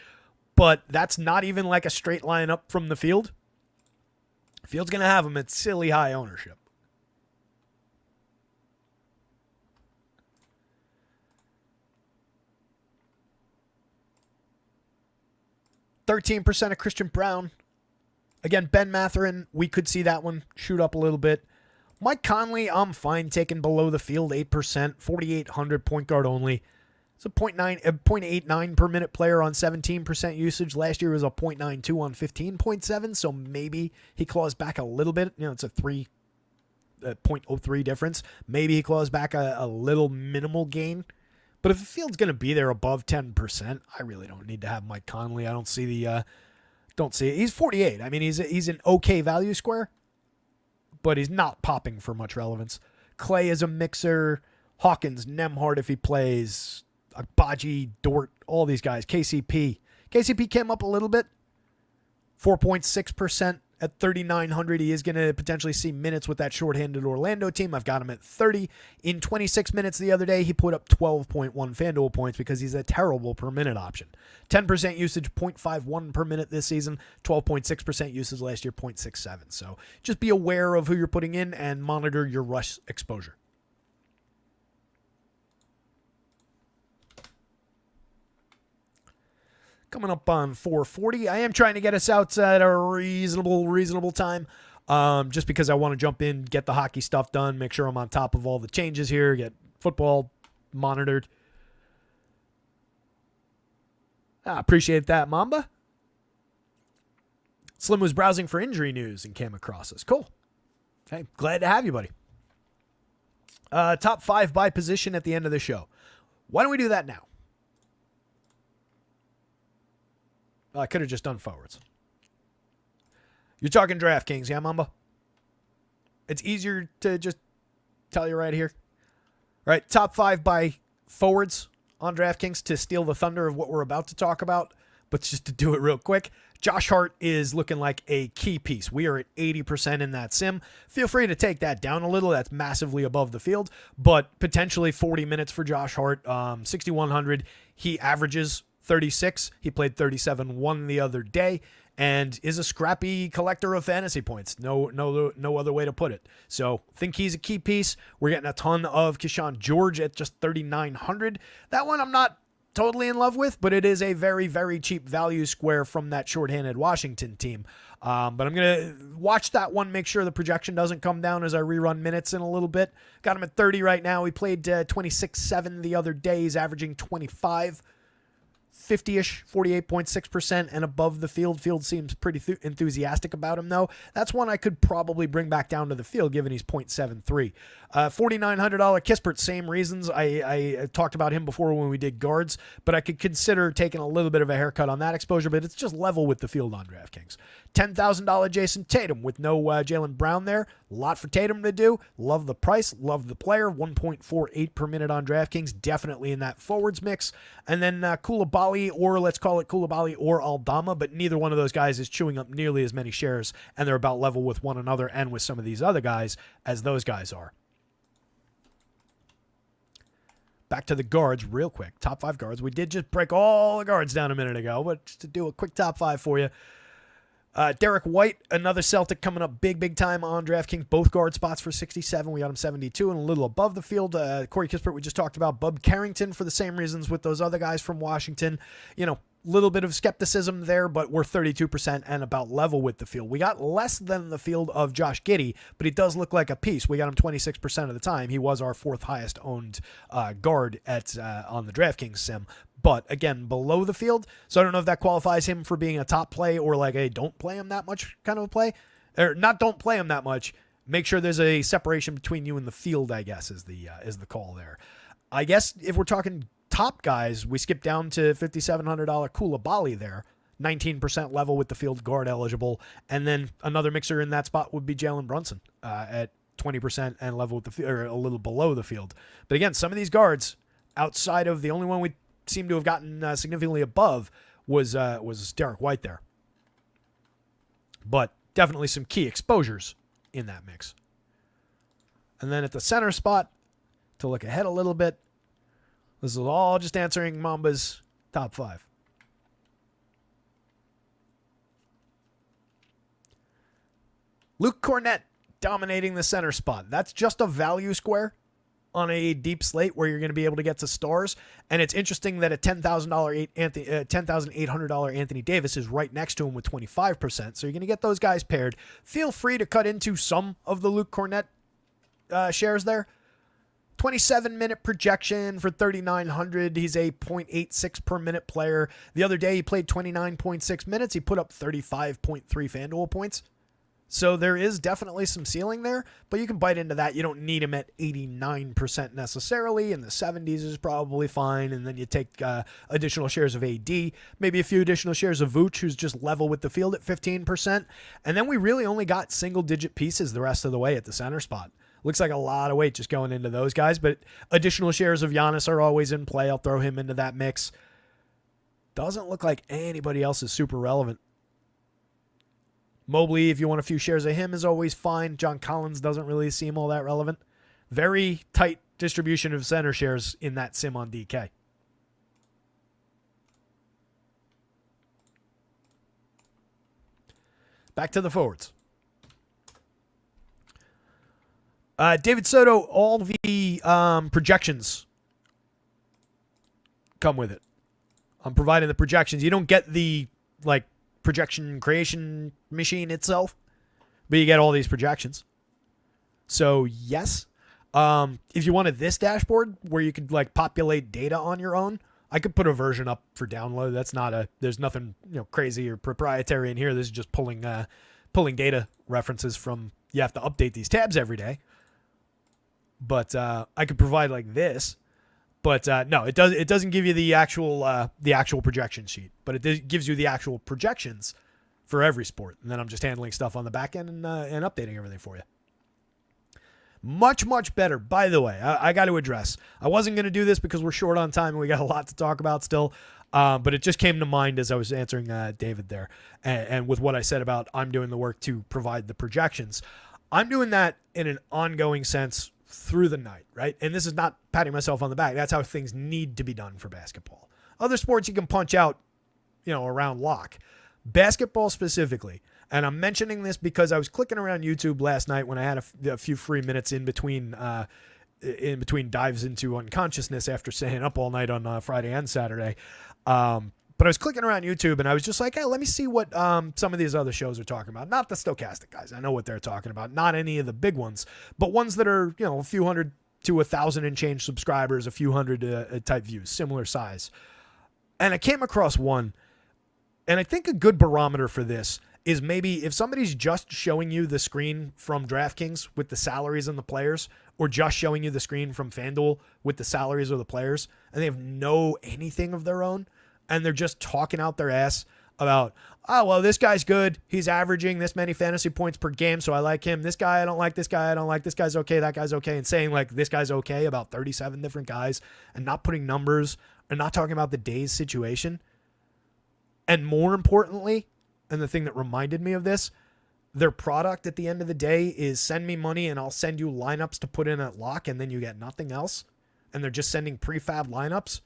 S1: But that's not even like a straight line up from the field. Field's going to have him at silly high ownership. %13% of Christian Brown. Again, Ben Mathurin, we could see that one shoot up a little bit. Mike Conley, I'm fine taking below the field, 8%, 4,800 point guard only. It's a 0.89 per minute player on 17% usage. Last year was a 0.92 on 15.7, so maybe he claws back a little bit. You know, it's a 0.03 difference. Maybe he claws back a little minimal gain. But if the field's going to be there above 10%, I really don't need to have Mike Conley. I don't see it. He's 48. I mean, he's an okay value square, but he's not popping for much relevance. Clay is a mixer. Hawkins, Nembhard if he plays. Agbaji, Dort, all these guys. KCP. KCP came up a little bit. 4.6% at 3,900. He is going to potentially see minutes with that shorthanded Orlando team. I've got him at 30. In 26 minutes the other day, he put up 12.1 FanDuel points because he's a terrible per minute option. 10% usage, 0.51 per minute this season. 12.6% usage last year, 0.67. So just be aware of who you're putting in and monitor your rush exposure. Coming up on 4:40. I am trying to get us out at a reasonable time, just because I want to jump in, get the hockey stuff done, make sure I'm on top of all the changes here, get football monitored. I appreciate that, Mamba. Slim was browsing for injury news and came across us. Cool. Okay, glad to have you, buddy. Top 5 by position at the end of the show. Why don't we do that now? I could have just done forwards. You're talking DraftKings, yeah, Mamba? It's easier to just tell you right here. All right, top 5 by forwards on DraftKings to steal the thunder of what we're about to talk about, but just to do it real quick. Josh Hart is looking like a key piece. We are at 80% in that sim. Feel free to take that down a little. That's massively above the field, but potentially 40 minutes for Josh Hart, 6,100. He averages 36. He played 37-1 the other day and is a scrappy collector of fantasy points. No other way to put it. So think he's a key piece. We're getting a ton of Keyshawn George at just 3,900. That one I'm not totally in love with, but it is a very, very cheap value square from that shorthanded Washington team. But I'm going to watch that one, make sure the projection doesn't come down as I rerun minutes in a little bit. Got him at 30 right now. He played 26-7 the other day. He's averaging 25. 50-ish, 48.6% and above the field. Field seems pretty enthusiastic about him, though. That's one I could probably bring back down to the field, given he's 0.73. $4,900 Kispert, same reasons. I talked about him before when we did guards, but I could consider taking a little bit of a haircut on that exposure, but it's just level with the field on DraftKings. $10,000 Jason Tatum with no Jaylen Brown there. A lot for Tatum to do. Love the price, love the player. 1.48 per minute on DraftKings, definitely in that forwards mix. And then Koulibaly, or let's call it Koulibaly or Aldama, but neither one of those guys is chewing up nearly as many shares, and they're about level with one another and with some of these other guys as those guys are. Back to the guards real quick. Top 5 guards. We did just break all the guards down a minute ago, but just to do a quick top 5 for you. Derek White, another Celtic coming up big time on DraftKings. Both guard spots for 67. We got him 72 and a little above the field. Corey Kispert, we just talked about. Bub Carrington for the same reasons with those other guys from Washington. Little bit of skepticism there, but we're 32% and about level with the field. We got less than the field of Josh Giddey, but he does look like a piece. We got him 26% of the time. He was our 4th highest owned guard on the DraftKings sim. But again, below the field. So I don't know if that qualifies him for being a top play or like a don't play him that much kind of a play. Or not don't play him that much. Make sure there's a separation between you and the field, I guess, is the call there. I guess if we're talking top guys, we skip down to $5,700 Koulibaly there. 19% level with the field, guard eligible. And then another mixer in that spot would be Jalen Brunson at 20% and level with the field, or a little below the field. But again, some of these guards, outside of the only one we seem to have gotten significantly above was Derek White there. But definitely some key exposures in that mix. And then at the center spot, to look ahead a little bit, this is all just answering Mamba's top 5. Luke Cornett dominating the center spot. That's just a value square on a deep slate where you're going to be able to get to stars. And it's interesting that a $10,800 Anthony Davis is right next to him with 25%. So you're going to get those guys paired. Feel free to cut into some of the Luke Cornett shares there. 27-minute projection for 3,900. He's a 0.86 per minute player. The other day he played 29.6 minutes. He put up 35.3 FanDuel points. So there is definitely some ceiling there, but you can bite into that. You don't need him at 89% necessarily. In the 70s is probably fine. And then you take additional shares of AD, maybe a few additional shares of Vooch, who's just level with the field at 15%. And then we really only got single-digit pieces the rest of the way at the center spot. Looks like a lot of weight just going into those guys, but additional shares of Giannis are always in play. I'll throw him into that mix. Doesn't look like anybody else is super relevant. Mobley, if you want a few shares of him, is always fine. John Collins doesn't really seem all that relevant. Very tight distribution of center shares in that sim on DK. Back to the forwards. David Soto, all the projections come with it. I'm providing the projections. You don't get the projection creation machine itself, but you get all these projections. So yes, if you wanted this dashboard where you could populate data on your own, I could put a version up for download. That's not there's nothing crazy or proprietary in here. This is just pulling data references from. You have to update these tabs every day. But I could provide this, but no, it doesn't give you the actual projection sheet, but it gives you the actual projections for every sport, and then I'm just handling stuff on the back end and updating everything for you. Much better. By the way, I got to address. I wasn't going to do this because we're short on time and we got a lot to talk about still, but it just came to mind as I was answering David there, and with what I said about I'm doing the work to provide the projections. I'm doing that in an ongoing sense through the night, right? And this is not patting myself on the back. That's how things need to be done for basketball. Other sports you can punch out, around lock. Basketball specifically, and I'm mentioning this because I was clicking around YouTube last night when I had a few free minutes in between dives into unconsciousness after staying up all night on Friday and Saturday. But I was clicking around YouTube and I was just like, hey, let me see what some of these other shows are talking about. Not the stochastic guys. I know what they're talking about. Not any of the big ones, but ones that are, a few hundred to 1,000 and change subscribers, a few hundred type views, similar size. And I came across one, and I think a good barometer for this is maybe if somebody's just showing you the screen from DraftKings with the salaries and the players, or just showing you the screen from FanDuel with the salaries or the players, and they have no anything of their own, and they're just talking out their ass about, oh, well, this guy's good. He's averaging this many fantasy points per game, so I like him. This guy, I don't like. This guy, I don't like. This guy's okay. That guy's okay. And saying, like, this guy's okay about 37 different guys and not putting numbers and not talking about the day's situation. And more importantly, and the thing that reminded me of this, their product at the end of the day is send me money and I'll send you lineups to put in at lock, and then you get nothing else. And they're just sending prefab lineups.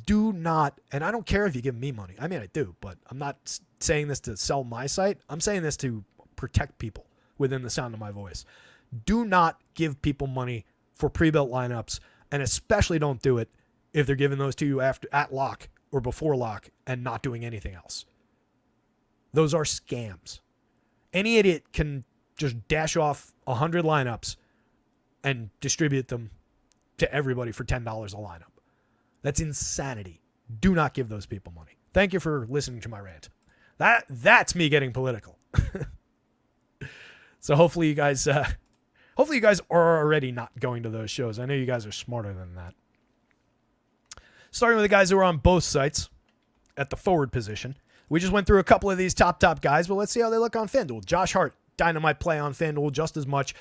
S1: Do not, and I don't care if you give me money. I mean, I do, but I'm not saying this to sell my site. I'm saying this to protect people within the sound of my voice. Do not give people money for pre-built lineups, and especially don't do it if they're giving those to you after at lock or before lock and not doing anything else. Those are scams. Any idiot can just dash off 100 lineups and distribute them to everybody for $10 a lineup. That's insanity. Do not give those people money. Thank you for listening to my rant. That's me getting political. So hopefully you guys are already not going to those shows. I know you guys are smarter than that. Starting with the guys who are on both sites at the forward position. We just went through a couple of these top guys, but let's see how they look on FanDuel. Josh Hart, dynamite play on FanDuel just as much.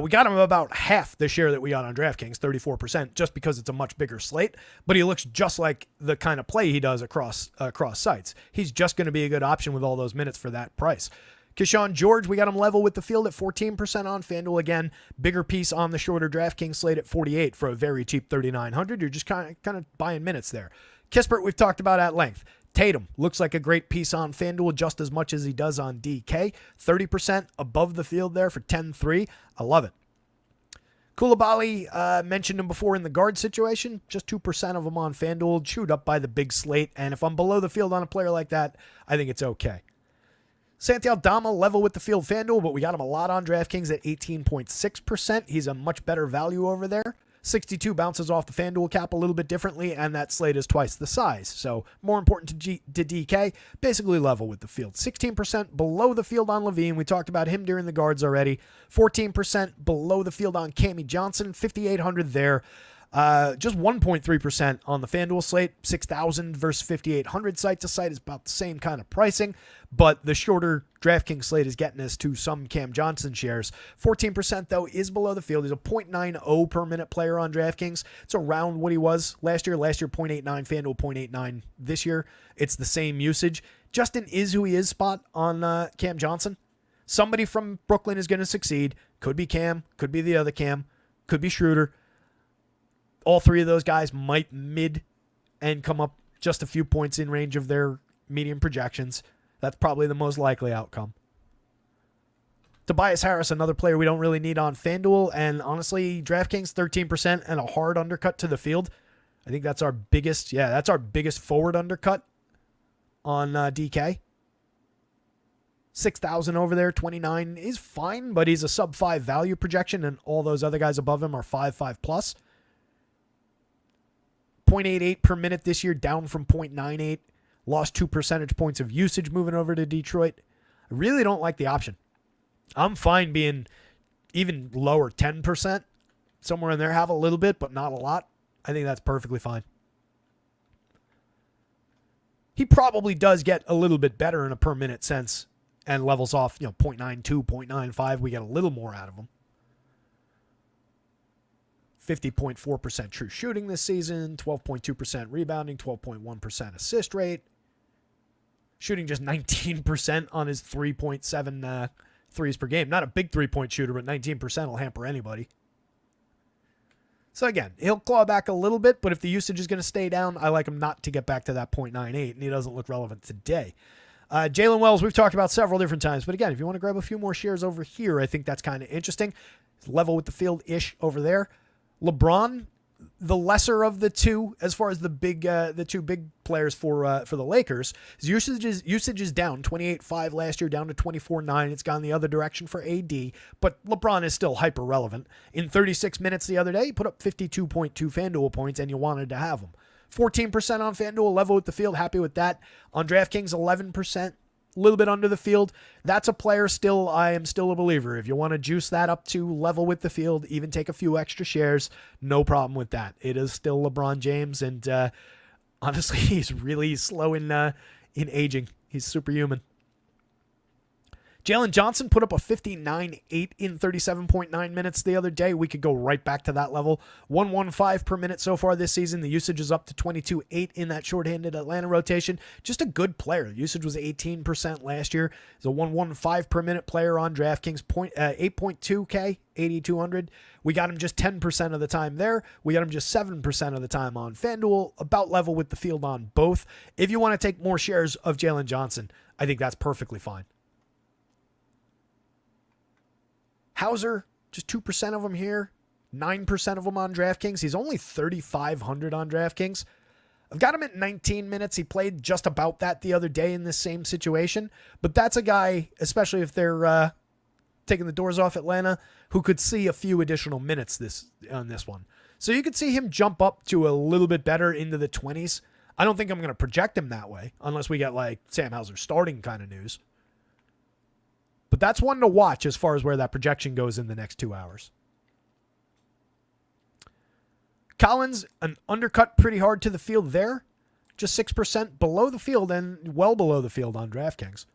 S1: We got him about half the share that we got on DraftKings, 34%, just because it's a much bigger slate. But he looks just like the kind of play he does across sites. He's just going to be a good option with all those minutes for that price. Keyshawn George, we got him level with the field at 14% on FanDuel. Again, bigger piece on the shorter DraftKings slate at 48 for a very cheap 3,900. You're just kind of buying minutes there. Kispert, we've talked about at length. Tatum looks like a great piece on FanDuel just as much as he does on DK. 30% above the field there for 10-3. I love it. Koulibaly, mentioned him before in the guard situation. Just 2% of them on FanDuel, chewed up by the big slate. And if I'm below the field on a player like that, I think it's okay. Santi Aldama, level with the field FanDuel, but we got him a lot on DraftKings at 18.6%. He's a much better value over there. 62 bounces off the FanDuel cap a little bit differently, and that slate is twice the size. So more important to DK, basically level with the field. 16% below the field on Levine. We talked about him during the guards already. 14% below the field on Cammie Johnson. 5,800 there. Just 1.3% on the FanDuel slate. 6,000 versus 5,800 site to site is about the same kind of pricing, but the shorter DraftKings slate is getting us to some Cam Johnson shares. 14% though is below the field. He's a 0.90 per minute player on DraftKings. It's around what he was last year. Last year 0.89, FanDuel 0.89 this year. It's the same usage. Justin is who he is spot on Cam Johnson. Somebody from Brooklyn is going to succeed. Could be Cam, could be the other Cam, could be Schroeder. All three of those guys might mid and come up just a few points in range of their median projections. That's probably the most likely outcome. Tobias Harris, another player we don't really need on FanDuel, and honestly, DraftKings 13% and a hard undercut to the field. I think that's our biggest forward undercut on DK. 6,000 over there, 29 is fine, but he's a sub 5 value projection, and all those other guys above him are 5 plus. 0.88 per minute this year, down from 0.98. Lost 2 percentage points of usage moving over to Detroit. I really don't like the option. I'm fine being even lower, 10%. Somewhere in there, have a little bit, but not a lot. I think that's perfectly fine. He probably does get a little bit better in a per minute sense and levels off, 0.92, 0.95. We get a little more out of him. 50.4% true shooting this season, 12.2% rebounding, 12.1% assist rate. Shooting just 19% on his 3.7 threes per game. Not a big three-point shooter, but 19% will hamper anybody. So again, he'll claw back a little bit, but if the usage is going to stay down, I like him not to get back to that 0.98, and he doesn't look relevant today. Jalen Wells, we've talked about several different times, but again, if you want to grab a few more shares over here, I think that's kind of interesting. Level with the field-ish over there. LeBron, the lesser of the two, as far as the two big players for the Lakers, his usage is down 28.5 last year, down to 24.9. It's gone the other direction for AD, but LeBron is still hyper relevant. In 36 minutes the other day, he put up 52.2 FanDuel points, and you wanted to have him. 14% on FanDuel, level with the field. Happy with that. On DraftKings, 11%. A little bit under the field. That's a player still, I am still a believer. If you want to juice that up to level with the field, even take a few extra shares, no problem with that. It is still LeBron James, and honestly, he's really slow in aging. He's superhuman. Jalen Johnson put up a 59.8 in 37.9 minutes the other day. We could go right back to that level. 115 per minute so far this season. The usage is up to 22.8 in that shorthanded Atlanta rotation. Just a good player. The usage was 18% last year. He's a 115 per minute player on DraftKings. 8.2K, 8,200. We got him just 10% of the time there. We got him just 7% of the time on FanDuel. About level with the field on both. If you want to take more shares of Jalen Johnson, I think that's perfectly fine. Hauser, just 2% of them here, 9% of them on DraftKings. He's only 3,500 on DraftKings. I've got him at 19 minutes. He played just about that the other day in this same situation. But that's a guy, especially if they're taking the doors off Atlanta, who could see a few additional minutes on this one. So you could see him jump up to a little bit better into the 20s. I don't think I'm going to project him that way unless we get like Sam Hauser starting kind of news. But that's one to watch as far as where that projection goes in the next 2 hours. Collins, an undercut pretty hard to the field there. Just 6% below the field and well below the field on DraftKings.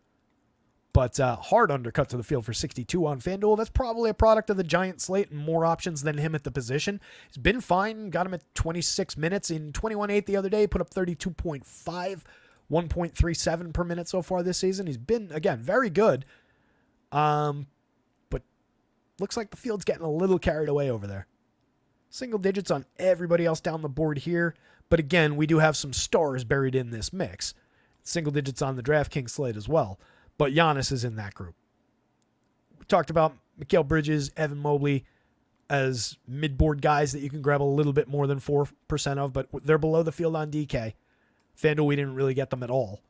S1: But hard undercut to the field for 62 on FanDuel. That's probably a product of the giant slate and more options than him at the position. He's been fine. Got him at 26 minutes in 21.8 the other day. Put up 32.5, 1.37 per minute so far this season. He's been, again, very good. But looks like the field's getting a little carried away over there. Single digits on everybody else down the board here. But again, we do have some stars buried in this mix. Single digits on the DraftKings slate as well. But Giannis is in that group. We talked about Mikal Bridges, Evan Mobley as mid-board guys that you can grab a little bit more than 4% of, but they're below the field on DK. FanDuel, we didn't really get them at all.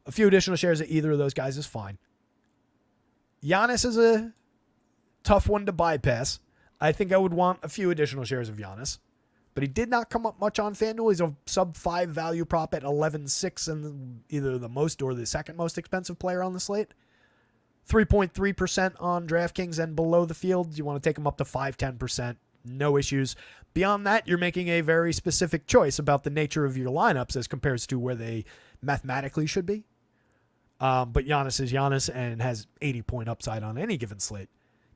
S1: A few additional shares of either of those guys is fine. Giannis is a tough one to bypass. I think I would want a few additional shares of Giannis. But he did not come up much on FanDuel. He's a sub-5 value prop at 11.6 and either the most or the second most expensive player on the slate. 3.3% on DraftKings and below the field. You want to take him up to 5-10%. No issues. Beyond that, you're making a very specific choice about the nature of your lineups as compared to where they mathematically should be. But Giannis is Giannis and has 80-point upside on any given slate.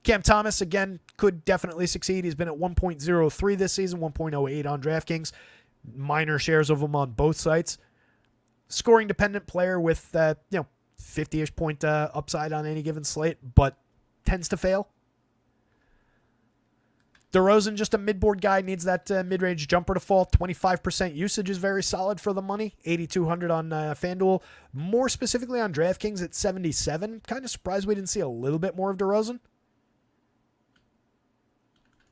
S1: Cam Thomas, again, could definitely succeed. He's been at 1.03 this season, 1.08 on DraftKings. Minor shares of him on both sites. Scoring-dependent player with 50-ish point upside on any given slate, but tends to fail. DeRozan, just a mid-board guy, needs that mid-range jumper to fall. 25% usage is very solid for the money. 8,200 on FanDuel. More specifically on DraftKings at 77. Kind of surprised we didn't see a little bit more of DeRozan.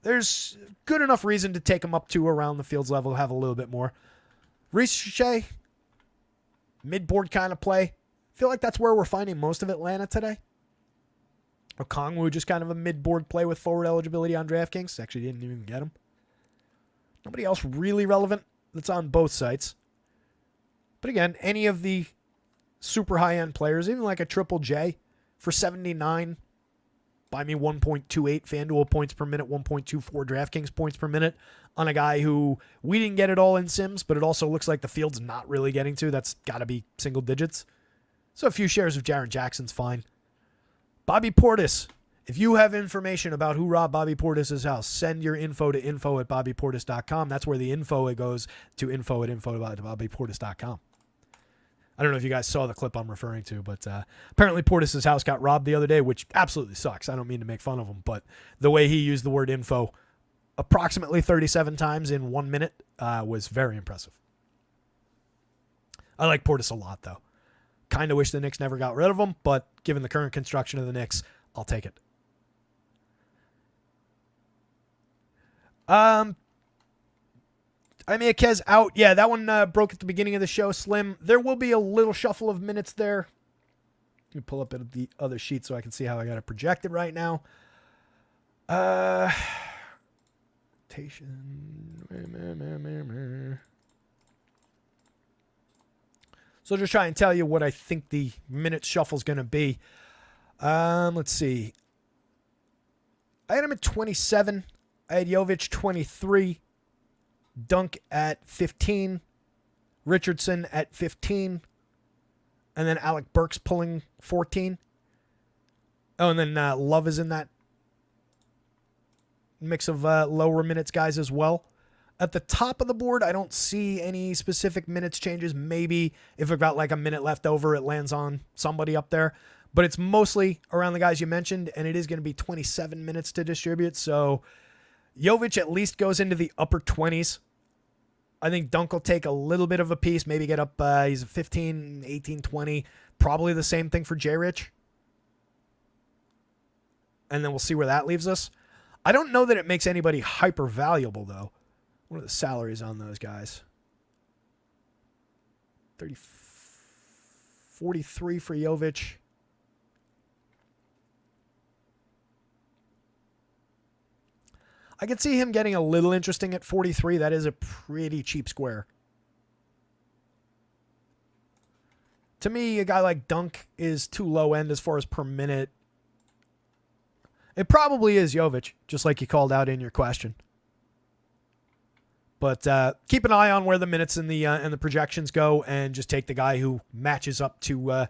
S1: There's good enough reason to take him up to around the field's level, have a little bit more. Riche, mid-board kind of play. Feel like that's where we're finding most of Atlanta today. Okongwu, just kind of a mid-board play with forward eligibility on DraftKings. Actually didn't even get him. Nobody else really relevant that's on both sites. But again, any of the super high-end players, even like a Triple J for 79, buy me 1.28 FanDuel points per minute, 1.24 DraftKings points per minute on a guy who we didn't get it all in Sims, but it also looks like the field's not really getting to. That's got to be single digits. So a few shares of Jaren Jackson's fine. Bobby Portis. If you have information about who robbed Bobby Portis' house, send your info to info@bobbyportis.com. That's where the info goes to info@bobbyportis.com. I don't know if you guys saw the clip I'm referring to, but apparently Portis' house got robbed the other day, which absolutely sucks. I don't mean to make fun of him, but the way he used the word info approximately 37 times in 1 minute was very impressive. I like Portis a lot, though. Kind of wish the Knicks never got rid of him, but given the current construction of the Knicks, I'll take it. Kez out. Yeah, that one broke at the beginning of the show. Slim. There will be a little shuffle of minutes there. Let me pull up the other sheet so I can see how I got it projected right now. Rotation. So I'll just try and tell you what I think the minute shuffle is going to be. Let's see. I had him at 27. I had Jovic 23. Dunk at 15. Richardson at 15. And then Alec Burks pulling 14. Oh, and then Love is in that mix of lower minutes guys as well. At the top of the board, I don't see any specific minutes changes. Maybe if we've got like a minute left over, it lands on somebody up there. But it's mostly around the guys you mentioned, and it is going to be 27 minutes to distribute. So Jovic at least goes into the upper 20s. I think Dunk will take a little bit of a piece, maybe get up, he's 15, 18, 20. Probably the same thing for J-Rich. And then we'll see where that leaves us. I don't know that it makes anybody hyper valuable, though. What are the salaries on those guys? 43 for Jovic. I could see him getting a little interesting at 43. That is a pretty cheap square. To me, a guy like Dunk is too low end as far as per minute. It probably is Jovic, just like you called out in your question. But keep an eye on where the minutes and the projections go, and just take the guy who matches up to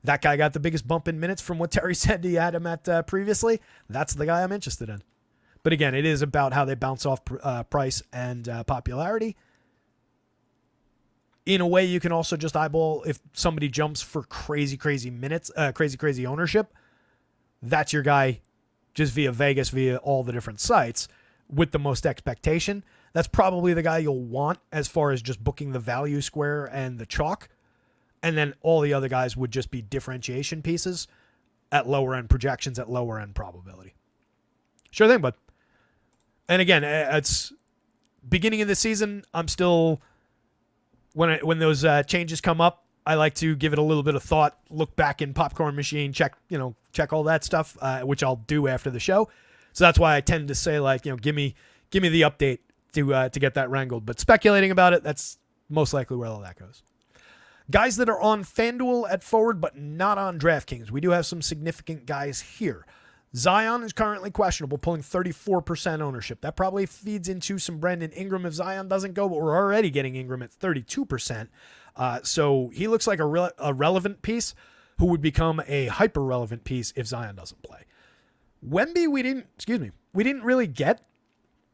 S1: that guy got the biggest bump in minutes from what Terry said he had him at previously. That's the guy I'm interested in. But again, it is about how they bounce off price and popularity. In a way, you can also just eyeball if somebody jumps for crazy minutes, crazy ownership. That's your guy just via Vegas, via all the different sites with the most expectation. That's probably the guy you'll want as far as just booking the value square and the chalk. And then all the other guys would just be differentiation pieces at lower end projections, at lower end probability. Sure thing, bud. And again, it's beginning of the season. I'm still, when those changes come up, I like to give it a little bit of thought, look back in popcorn machine, check all that stuff, which I'll do after the show. So that's why I tend to say, like, give me the update to get that wrangled. But speculating about it, that's most likely where all that goes. Guys that are on FanDuel at forward, but not on DraftKings. We do have some significant guys here. Zion is currently questionable, pulling 34% ownership. That probably feeds into some Brandon Ingram if Zion doesn't go, but we're already getting Ingram at 32%. So he looks like a relevant piece who would become a hyper-relevant piece if Zion doesn't play. Wemby, we didn't really get.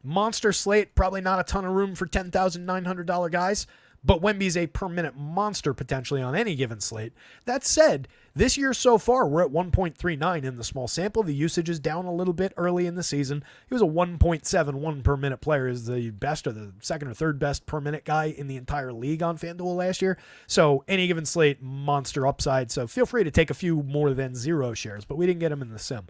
S1: Monster slate, probably not a ton of room for $10,900 guys, but Wemby's a per-minute monster potentially on any given slate. That said, this year so far, we're at 1.39 in the small sample. The usage is down a little bit early in the season. He was a 1.71 per minute player, is the best or the second or third best per minute guy in the entire league on FanDuel last year. So any given slate, monster upside. So feel free to take a few more than 0 shares, but we didn't get him in the sim.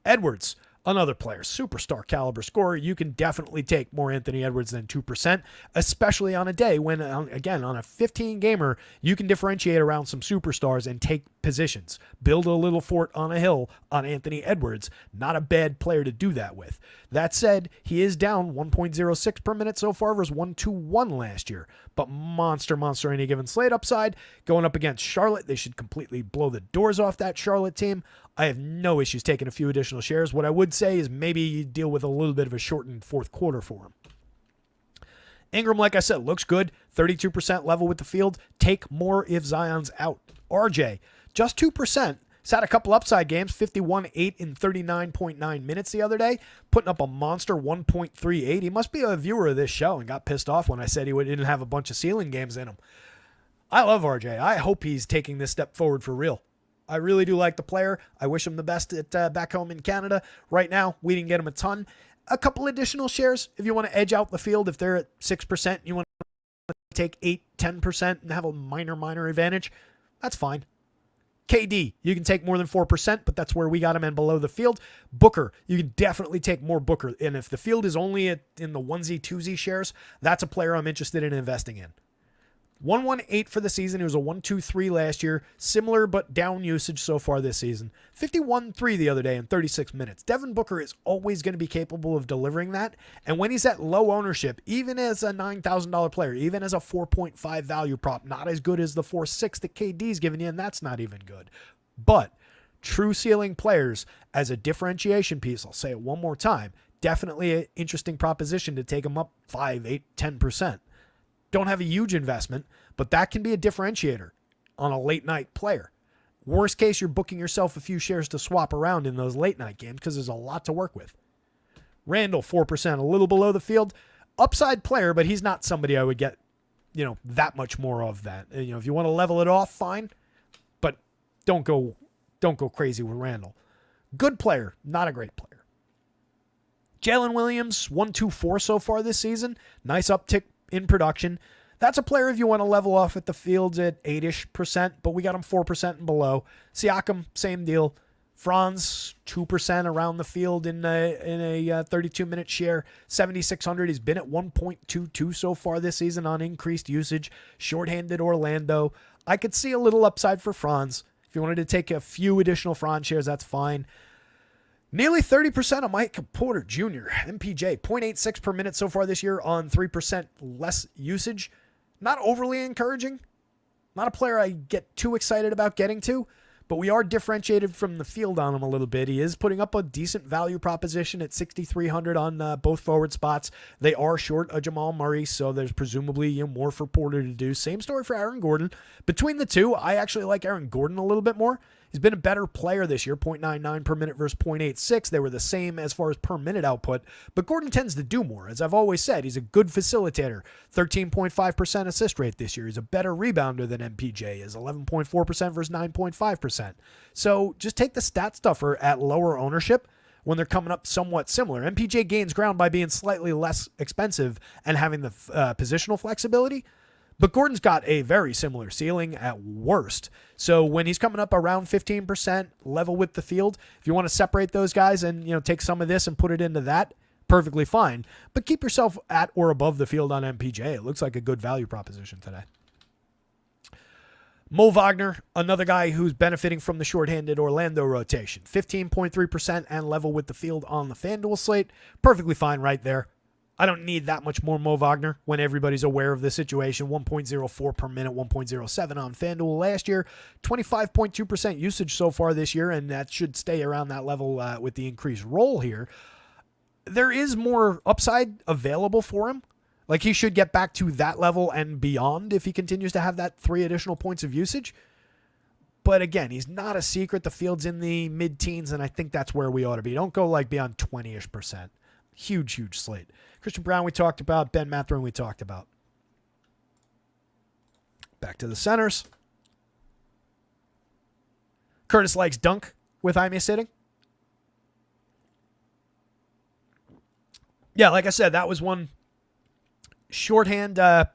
S1: Edwards, another player, superstar caliber scorer. You can definitely take more Anthony Edwards than 2%, especially on a day when, again, on a 15-gamer, you can differentiate around some superstars and take positions. Build a little fort on a hill on Anthony Edwards. Not a bad player to do that with. That said, he is down 1.06 per minute so far versus 1.21 last year. But monster any given slate upside. Going up against Charlotte, they should completely blow the doors off that Charlotte team. I have no issues taking a few additional shares. What I would say is maybe you deal with a little bit of a shortened fourth quarter for him. Ingram, like I said, looks good. 32% level with the field. Take more if Zion's out. RJ, just 2%. He's had a couple upside games, 51-8 in 39.9 minutes the other day, putting up a monster 1.38. He must be a viewer of this show and got pissed off when I said he didn't have a bunch of ceiling games in him. I love RJ. I hope he's taking this step forward for real. I really do like the player. I wish him the best at back home in Canada. Right now, we didn't get him a ton. A couple additional shares if you want to edge out the field. If they're at 6%, you want to take 8, 10% and have a minor advantage, that's fine. KD, you can take more than 4%, but that's where we got him and below the field. Booker, you can definitely take more Booker. And if the field is only in the onesie, twosie shares, that's a player I'm interested in investing in. 118 for the season. He was a 123 last year. Similar but down usage so far this season. 51-3 the other day in 36 minutes. Devin Booker is always going to be capable of delivering that. And when he's at low ownership, even as a $9,000 player, even as a 4.5 value prop, not as good as the 4.6 that KD's giving you, and that's not even good. But true ceiling players as a differentiation piece, I'll say it one more time, definitely an interesting proposition to take them up 5, 8, 10%. Don't have a huge investment, but that can be a differentiator on a late night player. Worst case, you're booking yourself a few shares to swap around in those late night games because there's a lot to work with. Randall, 4%, a little below the field. Upside player, but he's not somebody I would get, that much more of that. If you want to level it off, fine, but don't go crazy with Randall. Good player, not a great player. Jalen Williams, 1-2-4 so far this season. Nice uptick in production. That's a player if you want to level off at the fields at 8-ish%, but we got him 4% and below. Siakam, same deal. Franz, 2% around the field in a 32-minute share. 7,600. He's been at 1.22 so far this season on increased usage. Shorthanded Orlando. I could see a little upside for Franz. If you wanted to take a few additional Franz shares, that's fine. Nearly 30% of Mike Porter Jr., MPJ, 0.86 per minute so far this year on 3% less usage. Not overly encouraging. Not a player I get too excited about getting to, but we are differentiated from the field on him a little bit. He is putting up a decent value proposition at 6,300 on both forward spots. They are short a Jamal Murray, so there's presumably more for Porter to do. Same story for Aaron Gordon. Between the two, I actually like Aaron Gordon a little bit more. He's been a better player this year, 0.99 per minute versus 0.86. They were the same as far as per minute output, but Gordon tends to do more. As I've always said, he's a good facilitator, 13.5% assist rate this year. He's a better rebounder than MPJ is, 11.4% versus 9.5%. So just take the stat stuffer at lower ownership when they're coming up somewhat similar. MPJ gains ground by being slightly less expensive and having the positional flexibility. But Gordon's got a very similar ceiling at worst. So when he's coming up around 15% level with the field, if you want to separate those guys and take some of this and put it into that, perfectly fine. But keep yourself at or above the field on MPJ. It looks like a good value proposition today. Mo Wagner, another guy who's benefiting from the shorthanded Orlando rotation. 15.3% and level with the field on the FanDuel slate. Perfectly fine right there. I don't need that much more Mo Wagner when everybody's aware of the situation. 1.04 per minute, 1.07 on FanDuel last year. 25.2% usage so far this year, and that should stay around that level with the increased role here. There is more upside available for him. Like, he should get back to that level and beyond if he continues to have that 3 additional points of usage. But again, he's not a secret. The field's in the mid-teens, and I think that's where we ought to be. Don't go like beyond 20-ish%. Huge slate. Christian Brown we talked about. Ben Mathurin we talked about. Back to the centers. Curtis likes dunk with Ime sitting. Yeah, like I said, that was one shorthand, what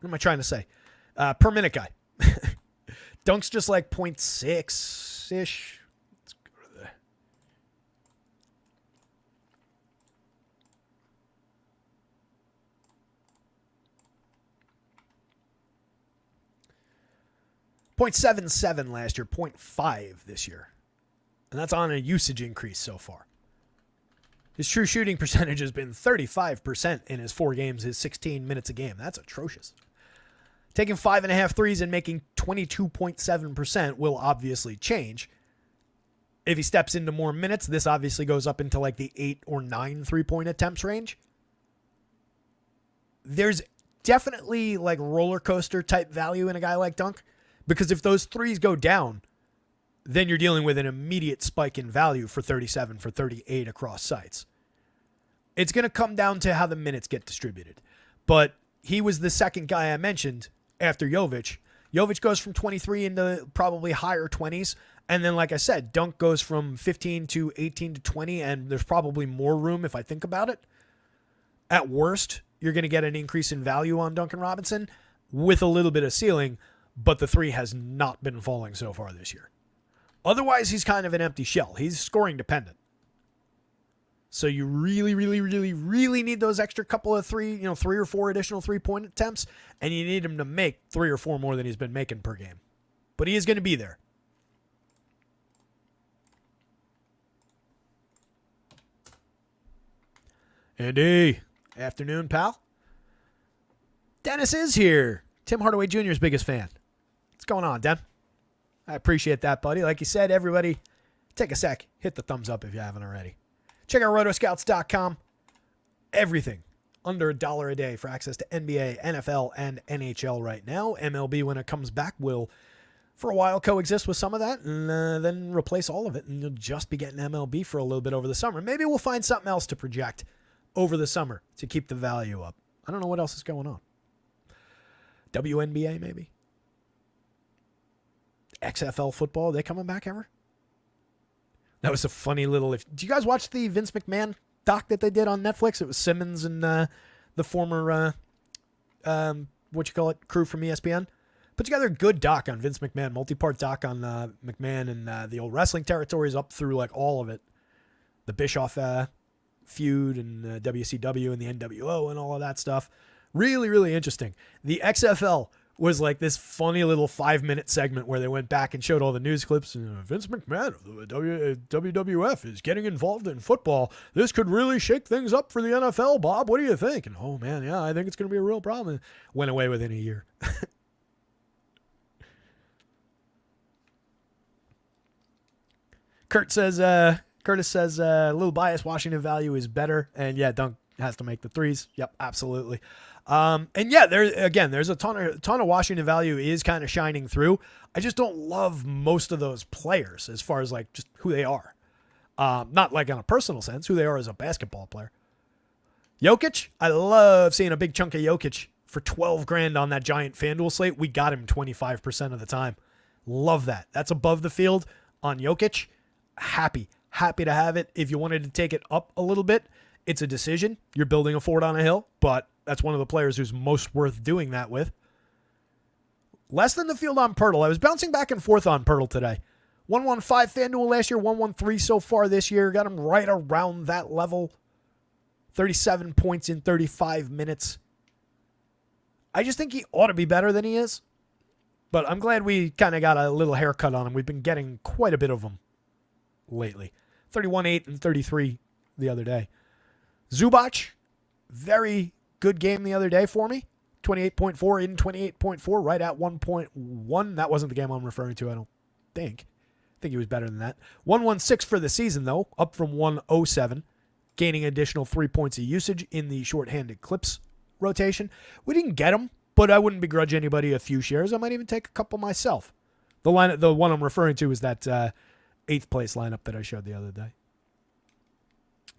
S1: am I trying to say? Per minute guy. Dunk's just like 0.6-ish. Let's go to the 0.77 last year, 0.5 this year. And that's on a usage increase so far. His true shooting percentage has been 35% in his 4 games, his 16 minutes a game. That's atrocious. Taking 5.5 threes and making 22.7% will obviously change. If he steps into more minutes, this obviously goes up into like the 8 or 9 3-point attempts range. There's definitely like roller coaster type value in a guy like Dunk, because if those threes go down, then you're dealing with an immediate spike in value for 37, for 38 across sites. It's going to come down to how the minutes get distributed. But he was the second guy I mentioned after Jovic. Jovic goes from 23 into probably higher 20s. And then, like I said, Dunk goes from 15 to 18 to 20, and there's probably more room if I think about it. At worst, you're going to get an increase in value on Duncan Robinson with a little bit of ceiling, but the 3 has not been falling so far this year. Otherwise, he's kind of an empty shell. He's scoring dependent. So you really, really, really, really need those extra couple of three or four additional 3-point attempts, and you need him to make 3 or 4 more than he's been making per game. But he is going to be there. Andy, afternoon, pal. Dennis is here. Tim Hardaway Jr.'s biggest fan. What's going on, Den? I appreciate that, buddy. Like you said, everybody, take a sec. Hit the thumbs up if you haven't already. Check out rotoscouts.com. Everything under $1 a day for access to NBA, NFL, and NHL right now. MLB, when it comes back, will, for a while, coexist with some of that and then replace all of it. And you'll just be getting MLB for a little bit over the summer. Maybe we'll find something else to project over the summer to keep the value up. I don't know what else is going on. WNBA, maybe? XFL football, are they coming back ever? That was a funny little... Do you guys watch the Vince McMahon doc that they did on Netflix? It was Simmons and the former, crew from ESPN. Put together a good doc on Vince McMahon, multi-part doc on McMahon and the old wrestling territories up through like all of it. The Bischoff feud and WCW and the NWO and all of that stuff. Really, really interesting. The XFL was like this funny little 5-minute segment where they went back and showed all the news clips. Vince McMahon of the WWF is getting involved in football. This could really shake things up for the NFL, Bob. What do you think? And, oh, man, yeah, I think it's going to be a real problem. Went away within a year. Curtis says, a little biased. Washington value is better. And, yeah, Dunk has to make the threes. Yep, absolutely. And yeah, there's a ton of Washington value is kind of shining through. I just don't love most of those players as far as like just who they are. Not like on a personal sense, who they are as a basketball player. Jokic, I love seeing a big chunk of Jokic for $12,000 on that giant FanDuel slate. We got him 25% of the time. Love that. That's above the field on Jokic. Happy to have it. If you wanted to take it up a little bit, it's a decision. You're building a fort on a hill, but that's one of the players who's most worth doing that with. Less than the field on Pirtle. I was bouncing back and forth on Pirtle today. 115 FanDuel last year, 113 so far this year. Got him right around that level. 37 points in 35 minutes. I just think he ought to be better than he is. But I'm glad we kind of got a little haircut on him. We've been getting quite a bit of them lately. 31, 8, and 33 the other day. Zubac, very good game the other day for me. 28.4 in 28.4, right at 1.1. That wasn't the game I'm referring to, I don't think. I think he was better than that. 116 for the season, though, up from 107, gaining additional 3 points of usage in the shorthanded clips rotation. We didn't get him, but I wouldn't begrudge anybody a few shares. I might even take a couple myself. The one I'm referring to is that 8th place lineup that I showed the other day.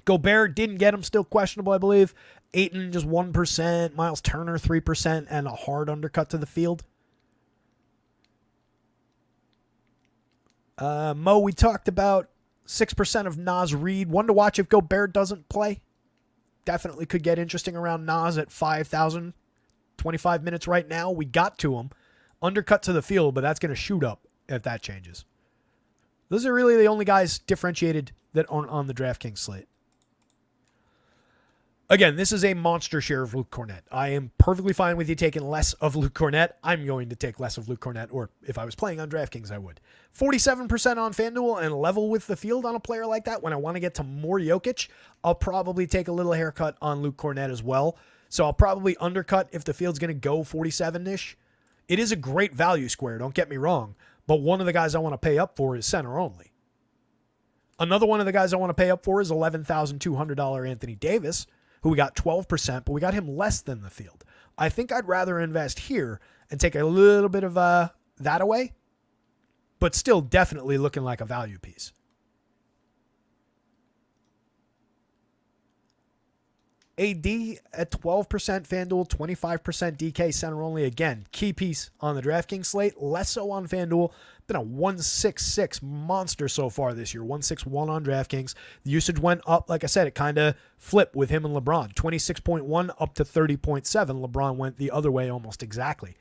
S1: Gobert didn't get him, still questionable, I believe. Ayton just 1%, Miles Turner 3%, and a hard undercut to the field. Mo, we talked about 6% of Naz Reid. One to watch if Gobert doesn't play. Definitely could get interesting around Naz at 5,000. 25 minutes right now. We got to him. Undercut to the field, but that's going to shoot up if that changes. Those are really the only guys differentiated that aren't on the DraftKings slate. Again, this is a monster share of Luke Cornett. I am perfectly fine with you taking less of Luke Cornett. I'm going to take less of Luke Cornett, or if I was playing on DraftKings, I would. 47% on FanDuel and level with the field on a player like that. When I want to get to more Jokic, I'll probably take a little haircut on Luke Cornett as well. So I'll probably undercut if the field's going to go 47-ish. It is a great value square, don't get me wrong, but one of the guys I want to pay up for is center only. Another one of the guys I want to pay up for is $11,200 Anthony Davis, who we got 12%, but we got him less than the field. I think I'd rather invest here and take a little bit of that away, but still definitely looking like a value piece. AD at 12% FanDuel, 25% DK center only. Again, key piece on the DraftKings slate. Less so on FanDuel. Been a 166 monster so far this year. 161 on DraftKings. The usage went up. Like I said, it kind of flipped with him and LeBron. 26.1 up to 30.7. LeBron went the other way almost exactly.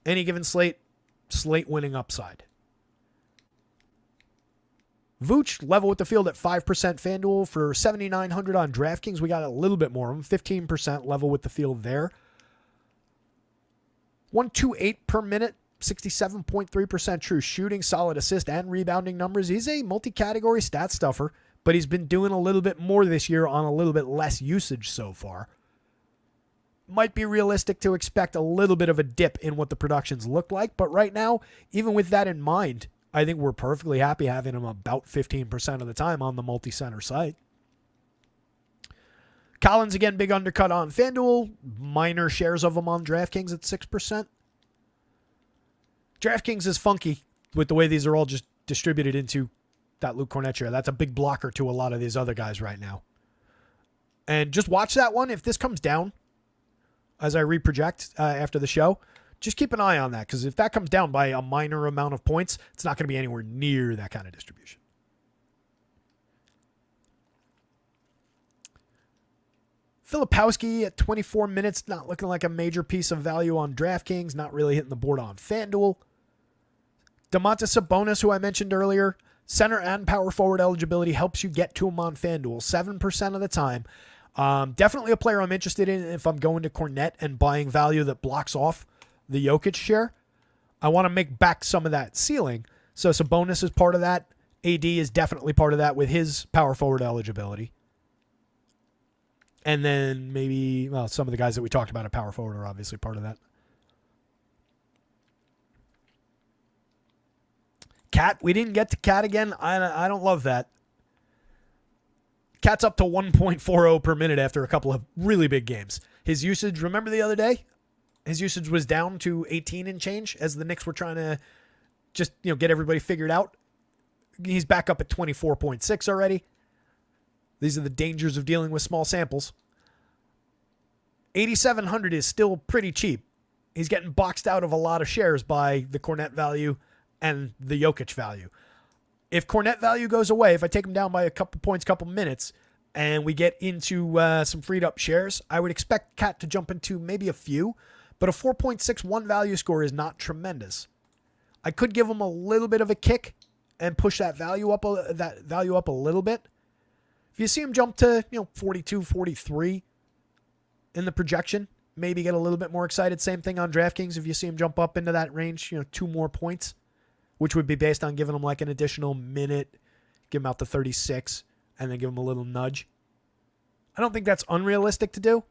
S1: Any given slate winning upside. Vooch level with the field at 5% FanDuel for 7,900 on DraftKings. We got a little bit more of him, 15% level with the field there. 128 per minute, 67.3% true shooting, solid assist and rebounding numbers. He's a multi-category stat stuffer, but he's been doing a little bit more this year on a little bit less usage so far. Might be realistic to expect a little bit of a dip in what the productions look like, but right now, even with that in mind, I think we're perfectly happy having him about 15% of the time on the multi-center site. Collins, again, big undercut on FanDuel. Minor shares of him on DraftKings at 6%. DraftKings is funky with the way these are all just distributed into that Luke Cornett share. That's a big blocker to a lot of these other guys right now. And just watch that one. If this comes down as I reproject after the show, just keep an eye on that, because if that comes down by a minor amount of points, it's not going to be anywhere near that kind of distribution. Filipowski at 24 minutes, not looking like a major piece of value on DraftKings, not really hitting the board on FanDuel. Domantas Sabonis, who I mentioned earlier, center and power forward eligibility helps you get to him on FanDuel 7% of the time. Definitely a player I'm interested in if I'm going to Cornett and buying value that blocks off the Jokic share. I want to make back some of that ceiling. So Sabonis is part of that. AD is definitely part of that with his power forward eligibility. And then maybe, well, some of the guys that we talked about at power forward are obviously part of that. Cat, we didn't get to Cat again. I don't love that. Cat's up to 1.40 per minute after a couple of really big games. His usage, remember the other day? His usage was down to 18 and change as the Knicks were trying to just, get everybody figured out. He's back up at 24.6 already. These are the dangers of dealing with small samples. 8,700 is still pretty cheap. He's getting boxed out of a lot of shares by the Cornett value and the Jokic value. If Cornett value goes away, if I take him down by a couple points, couple minutes, and we get into some freed up shares, I would expect Cat to jump into maybe a few, but a 4.61 value score is not tremendous. I could give him a little bit of a kick and push that value up a little bit. If you see him jump to 42, 43 in the projection, maybe get a little bit more excited. Same thing on DraftKings. If you see him jump up into that range, 2 more points, which would be based on giving him like an additional minute, give him out to 36, and then give him a little nudge. I don't think that's unrealistic to do,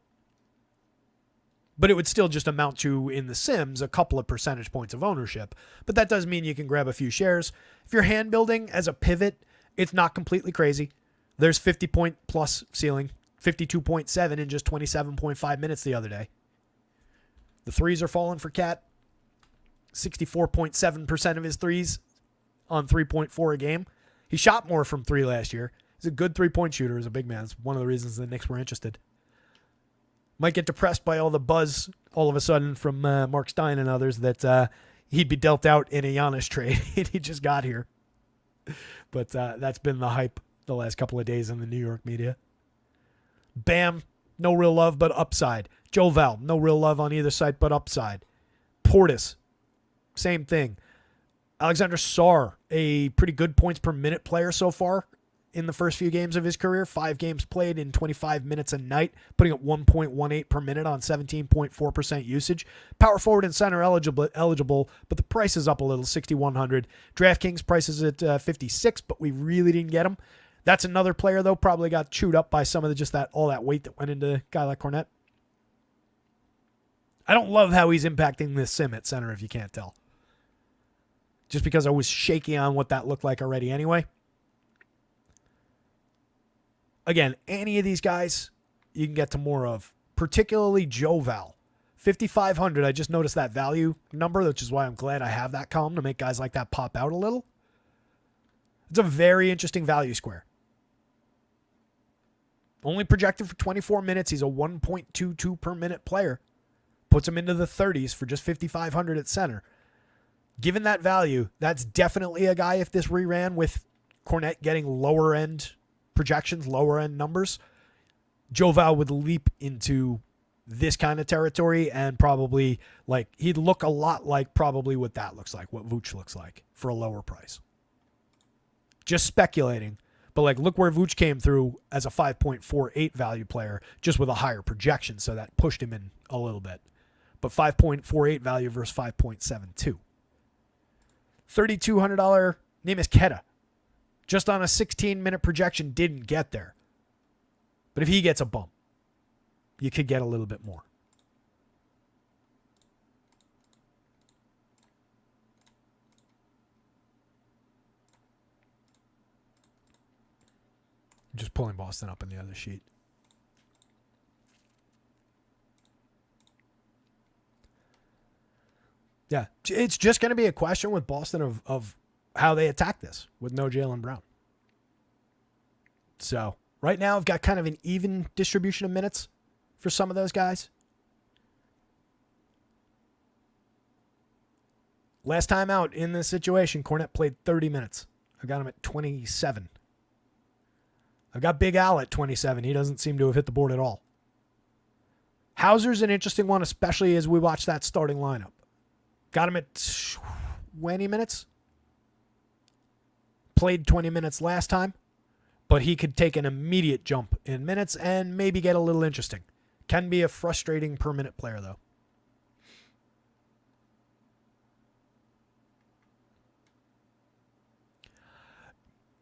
S1: but it would still just amount to, in the Sims, a couple of percentage points of ownership. But that does mean you can grab a few shares. If you're hand building as a pivot, it's not completely crazy. There's 50-point plus ceiling, 52.7 in just 27.5 minutes the other day. The threes are falling for Cat. 64.7% of his threes on 3.4 a game. He shot more from 3 last year. He's a good 3-point shooter as a big man. It's one of the reasons the Knicks were interested. Might get depressed by all the buzz all of a sudden from Mark Stein and others that he'd be dealt out in a Giannis trade. He just got here. But that's been the hype the last couple of days in the New York media. Bam, no real love but upside. Joe Val, no real love on either side but upside. Portis, same thing. Alexander Sarr, a pretty good points per minute player so far in the first few games of his career. 5 games played in 25 minutes a night, putting up 1.18 per minute on 17.4% usage. Power forward and center eligible, but the price is up a little, 6,100. DraftKings prices at 56, but we really didn't get him. That's another player, though, probably got chewed up by some of all that weight that went into a guy like Cornett. I don't love how he's impacting this sim at center, if you can't tell. Just because I was shaky on what that looked like already anyway. Again, any of these guys you can get to more of, particularly Joe Val. 5,500, I just noticed that value number, which is why I'm glad I have that column to make guys like that pop out a little. It's a very interesting value square. Only projected for 24 minutes. He's a 1.22 per minute player. Puts him into the 30s for just 5,500 at center. Given that value, that's definitely a guy, if this reran with Cornett getting lower end projections, lower end numbers, Joe Val would leap into this kind of territory and probably he'd look a lot like probably what that looks like, what Vooch looks like for a lower price. Just speculating. But like, look where Vooch came through as a 5.48 value player, just with a higher projection. So that pushed him in a little bit. But 5.48 value versus 5.72. $3,200 Neemias Queta. Just on a 16-minute projection, didn't get there. But if he gets a bump, you could get a little bit more. Just pulling Boston up in the other sheet. Yeah, it's just going to be a question with Boston of how they attack this with no Jaylen Brown. So right now I've got kind of an even distribution of minutes for some of those guys. Last time out in this situation, Cornette played 30 minutes. I got him at 27. I've got Big Al at 27. He doesn't seem to have hit the board at all. Hauser's an interesting one, especially as we watch that starting lineup. Got him at 20 minutes. Played 20 minutes last time, but he could take an immediate jump in minutes and maybe get a little interesting. Can be a frustrating per minute player, though.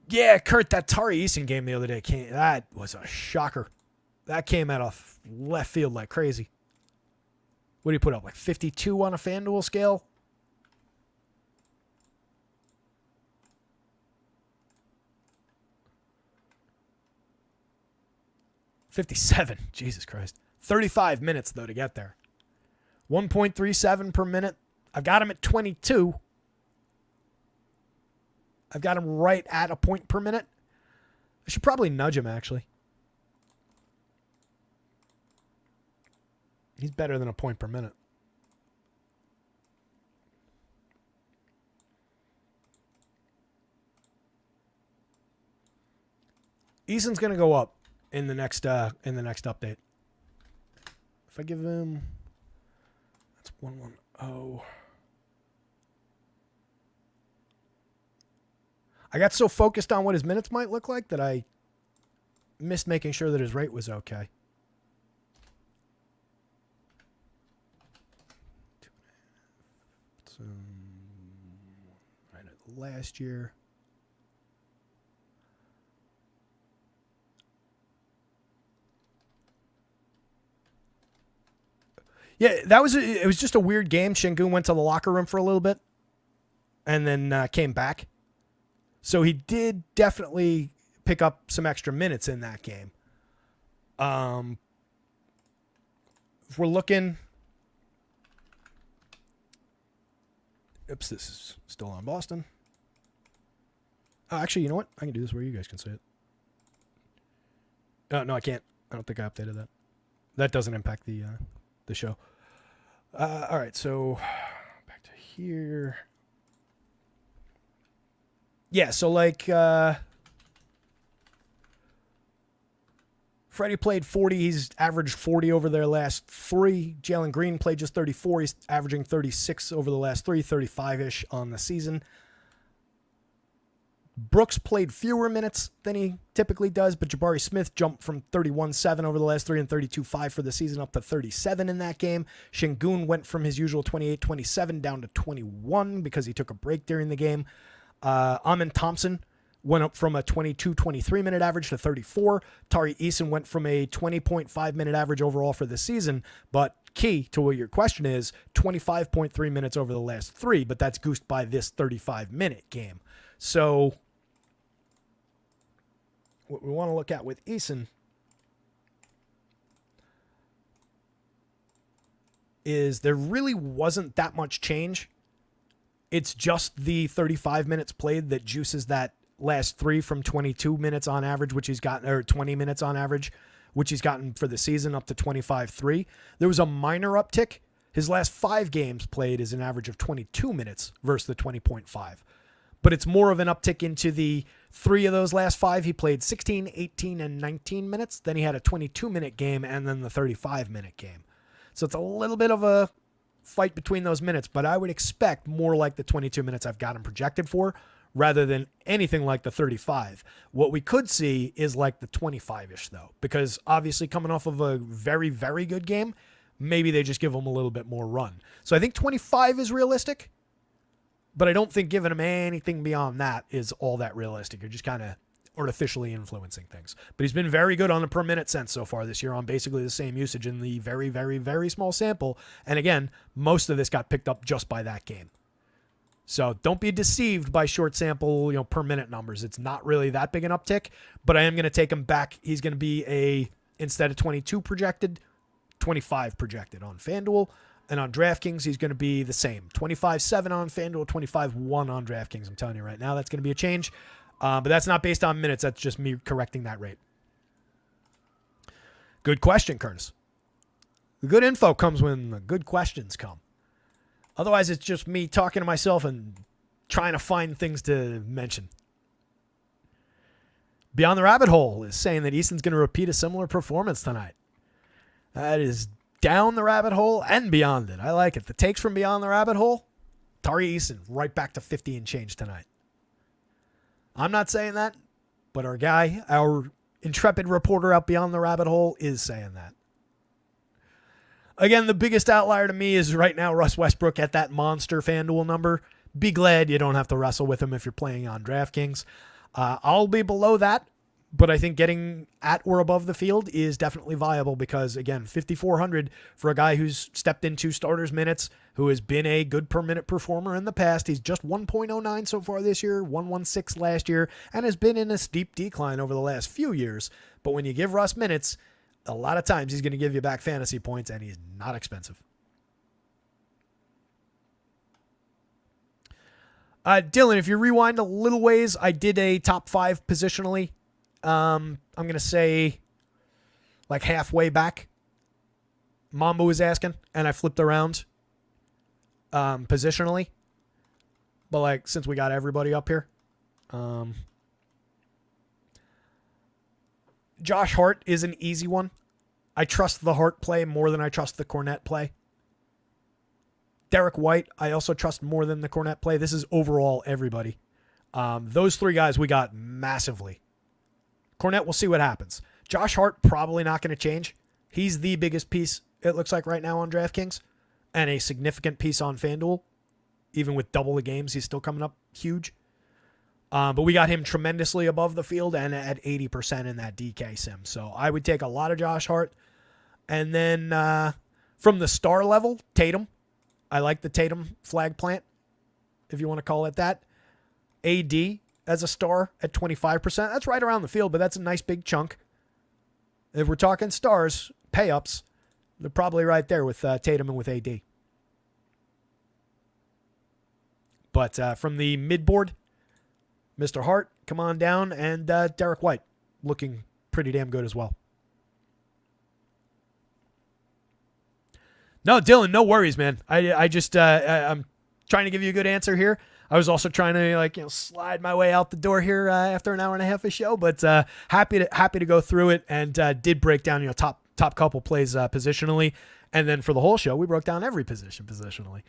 S1: Yeah, Kurt, that Tari Eason game the other day, that was a shocker. That came out of left field like crazy. What do you put up, like 52 on a FanDuel scale? $57, Jesus Christ. 35 minutes, though, to get there. 1.37 per minute. I've got him at 22. I've got him right at a point per minute. I should probably nudge him, actually. He's better than a point per minute. Eason's going to go up in the next update. If I give him, that's 110. I got so focused on what his minutes might look like that I missed making sure that his rate was okay. So, right at last year. Yeah, it was just a weird game. Şengün went to the locker room for a little bit and then came back. So he did definitely pick up some extra minutes in that game. If we're looking... Oops, this is still on Boston. Oh, actually, you know what? I can do this where you guys can see it. No, I can't. I don't think I updated that. That doesn't impact the show. All right, so back to here. Yeah, so like Freddie played 40. He's averaged 40 over their last three. Jalen Green played just 34. He's averaging 36 over the last three, 35-ish on the season. Brooks played fewer minutes than he typically does, but Jabari Smith jumped from 31.7 over the last three and 32.5 for the season up to 37 in that game. Şengün went from his usual 28-27 down to 21 because he took a break during the game. Amen Thompson went up from a 22-23 minute average to 34. Tari Eason went from a 20.5 minute average overall for the season, but key to what your question is, 25.3 minutes over the last three, but that's goosed by this 35-minute game. So what we want to look at with Eason is there really wasn't that much change. It's just the 35 minutes played that juices that last three from 22 minutes on average, which he's gotten, or 20 minutes on average, which he's gotten for the season up to 25.3. There was a minor uptick. His last 5 games played is an average of 22 minutes versus the 20.5. But it's more of an uptick into the 3 of those last 5. He played 16, 18, and 19 minutes. Then he had a 22-minute game and then the 35-minute game. So it's a little bit of a fight between those minutes, but I would expect more like the 22 minutes I've got him projected for rather than anything like the 35. What we could see is like the 25-ish, though, because obviously coming off of a very, very good game, maybe they just give him a little bit more run. So I think 25 is realistic, but I don't think giving him anything beyond that is all that realistic. You're just kind of artificially influencing things. But he's been very good on the per minute sense so far this year on basically the same usage in the very, very, very small sample. And again, most of this got picked up just by that game. So don't be deceived by short sample, per minute numbers. It's not really that big an uptick, but I am going to take him back. He's going to be instead of 22 projected, 25 projected on FanDuel. And on DraftKings, he's going to be the same. 25-7 on FanDuel, 25-1 on DraftKings. I'm telling you right now, that's going to be a change. But that's not based on minutes. That's just me correcting that rate. Good question, Curtis. The good info comes when the good questions come. Otherwise, it's just me talking to myself and trying to find things to mention. Beyond the Rabbit Hole is saying that Easton's going to repeat a similar performance tonight. That is down the rabbit hole and beyond it. I like it. The takes from Beyond the Rabbit Hole, Tari Easton right back to 50 and change tonight. I'm not saying that, but our guy, our intrepid reporter out Beyond the Rabbit Hole is saying that. Again, the biggest outlier to me is right now Russ Westbrook at that monster FanDuel number. Be glad you don't have to wrestle with him if you're playing on DraftKings. I'll be below that, but I think getting at or above the field is definitely viable because, again, 5,400 for a guy who's stepped into starters minutes, who has been a good per minute performer in the past. He's just 1.09 so far this year, 1.16 last year, and has been in a steep decline over the last few years. But when you give Russ minutes, a lot of times he's going to give you back fantasy points, and he's not expensive. Dylan, if you rewind a little ways, I did a top 5 positionally. I'm going to say like halfway back. Mamba was asking, and I flipped around positionally. But since we got everybody up here, Josh Hart is an easy one. I trust the Hart play more than I trust the Cornette play. Derek White, I also trust more than the Cornette play. This is overall everybody. Those 3 guys we got massively. Cornette, we'll see what happens. Josh Hart, probably not going to change. He's the biggest piece, it looks like right now on DraftKings, and a significant piece on FanDuel. Even with double the games, he's still coming up huge. But we got him tremendously above the field and at 80% in that DK sim. So I would take a lot of Josh Hart. And then from the star level, Tatum. I like the Tatum flag plant, if you want to call it that. AD as a star at 25%. That's right around the field, but that's a nice big chunk. If we're talking stars, pay-ups, they're probably right there with Tatum and with AD. But from the mid-board, Mr. Hart, come on down, and Derek White looking pretty damn good as well. No, Dylan, no worries, man. I just I'm trying to give you a good answer here. I was also trying to slide my way out the door here after an hour and a half of show, but happy to go through it and did break down top couple plays positionally, and then for the whole show we broke down every position positionally.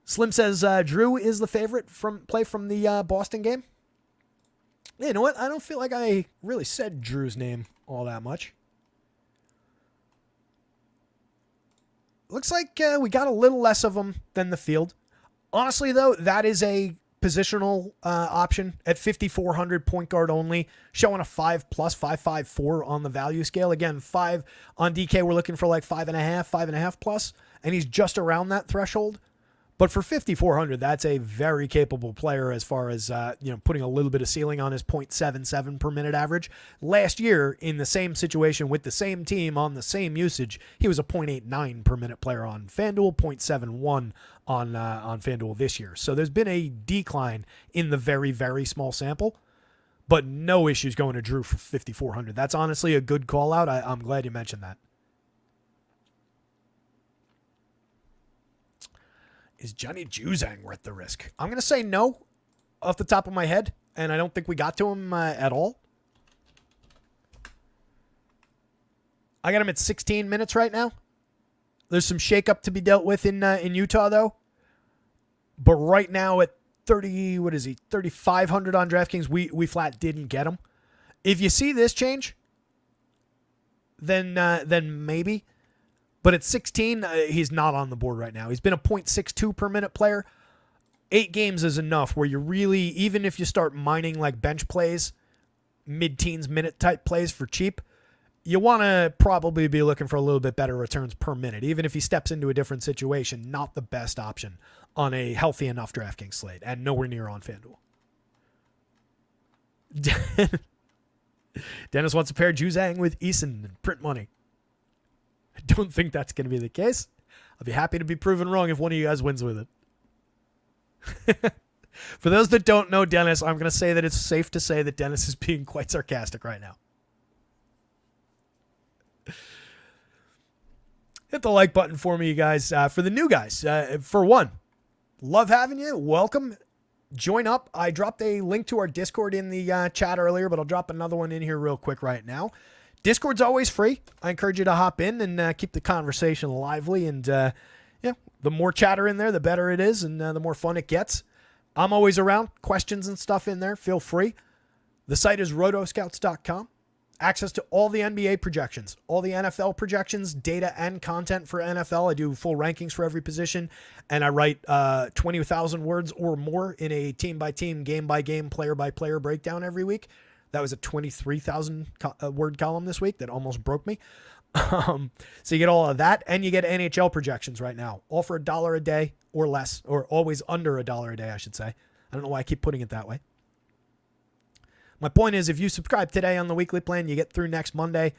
S1: Slim says Drew is the favorite from the Boston game. You know what? I don't feel like I really said Drew's name all that much. Looks like we got a little less of them than the field. Honestly, though, that is a positional option at 5,400 point guard only, showing a 5+, 5.54 on the value scale. Again, 5 on DK, we're looking for like 5.5, 5.5+, and he's just around that threshold. But for 5,400, that's a very capable player as far as putting a little bit of ceiling on his 0.77 per minute average. Last year, in the same situation with the same team on the same usage, he was a 0.89 per minute player on FanDuel, 0.71 on FanDuel this year. So there's been a decline in the very, very small sample, but no issues going to Drew for 5,400. That's honestly a good call out. I'm glad you mentioned that. Is Johnny Juzang worth the risk? I'm going to say no off the top of my head, and I don't think we got to him at all. I got him at 16 minutes right now. There's some shakeup to be dealt with in Utah, though. But right now at what is he? 3,500 on DraftKings. We flat didn't get him. If you see this change, then maybe. But at 16, he's not on the board right now. He's been a .62 per minute player. 8 games is enough where you really, even if you start mining like bench plays, mid-teens minute type plays for cheap, you want to probably be looking for a little bit better returns per minute. Even if he steps into a different situation, not the best option on a healthy enough DraftKings slate and nowhere near on FanDuel. Dennis wants to pair Juzang with Eason and print money. I don't think that's going to be the case. I'll be happy to be proven wrong if one of you guys wins with it. For those that don't know Dennis, I'm going to say that it's safe to say that Dennis is being quite sarcastic right now. Hit the like button for me, you guys. For the new guys, for one, love having you. Welcome. Join up. I dropped a link to our Discord in the chat earlier, but I'll drop another one in here real quick right now. Discord's always free. I encourage you to hop in and keep the conversation lively. And the more chatter in there, the better it is, and the more fun it gets. I'm always around. Questions and stuff in there. Feel free. The site is rotoscouts.com. Access to all the NBA projections, all the NFL projections, data and content for NFL. I do full rankings for every position, and I write 20,000 words or more in a team-by-team, game-by-game, player-by-player breakdown every week. That was a 23,000 word column this week that almost broke me. So you get all of that, and you get NHL projections right now, all for $1 a day or less, or always under $1 a day, I should say. I don't know why I keep putting it that way. My point is, if you subscribe today on the weekly plan, you get through next Monday.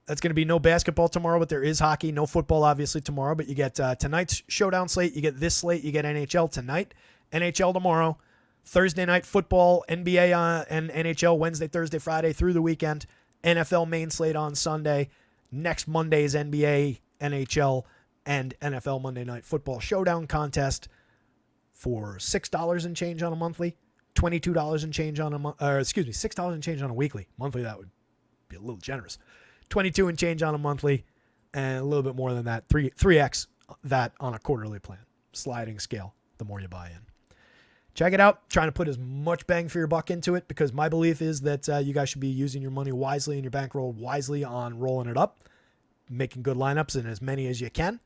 S1: That's going to be no basketball tomorrow, but there is hockey. No football, obviously, tomorrow. But you get tonight's showdown slate. You get this slate. You get NHL tonight, NHL tomorrow, Thursday night football, NBA and NHL Wednesday, Thursday, Friday through the weekend, NFL main slate on Sunday. Next Monday's NBA, NHL, and NFL Monday Night Football showdown contest for $6 and change on a monthly. $22 and change on a month, $6 and change on a weekly. Monthly, that would be a little generous. 22 and change on a monthly, and a little bit more than that, 3x that on a quarterly plan. Sliding scale, the more you buy in. Check it out. Trying to put as much bang for your buck into it, because my belief is that you guys should be using your money wisely and your bankroll wisely on rolling it up, making good lineups in as many as you can.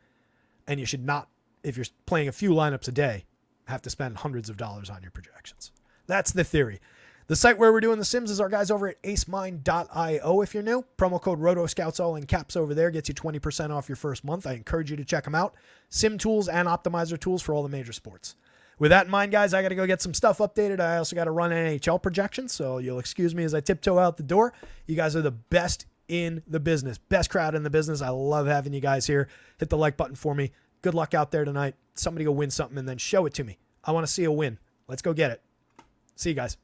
S1: And you should not, if you're playing a few lineups a day, have to spend hundreds of dollars on your projections. That's the theory. The site where we're doing the sims is our guys over at acemind.io. If you're new, promo code RotoScouts all in caps over there gets you 20% off your first month. I encourage you to check them out. Sim tools and optimizer tools for all the major sports. With that in mind, guys, I got to go get some stuff updated. I also got to run NHL projections, so you'll excuse me as I tiptoe out the door. You guys are the best in the business, best crowd in the business. I love having you guys here. Hit the like button for me. Good luck out there tonight. Somebody go win something and then show it to me. I want to see a win. Let's go get it. See you guys.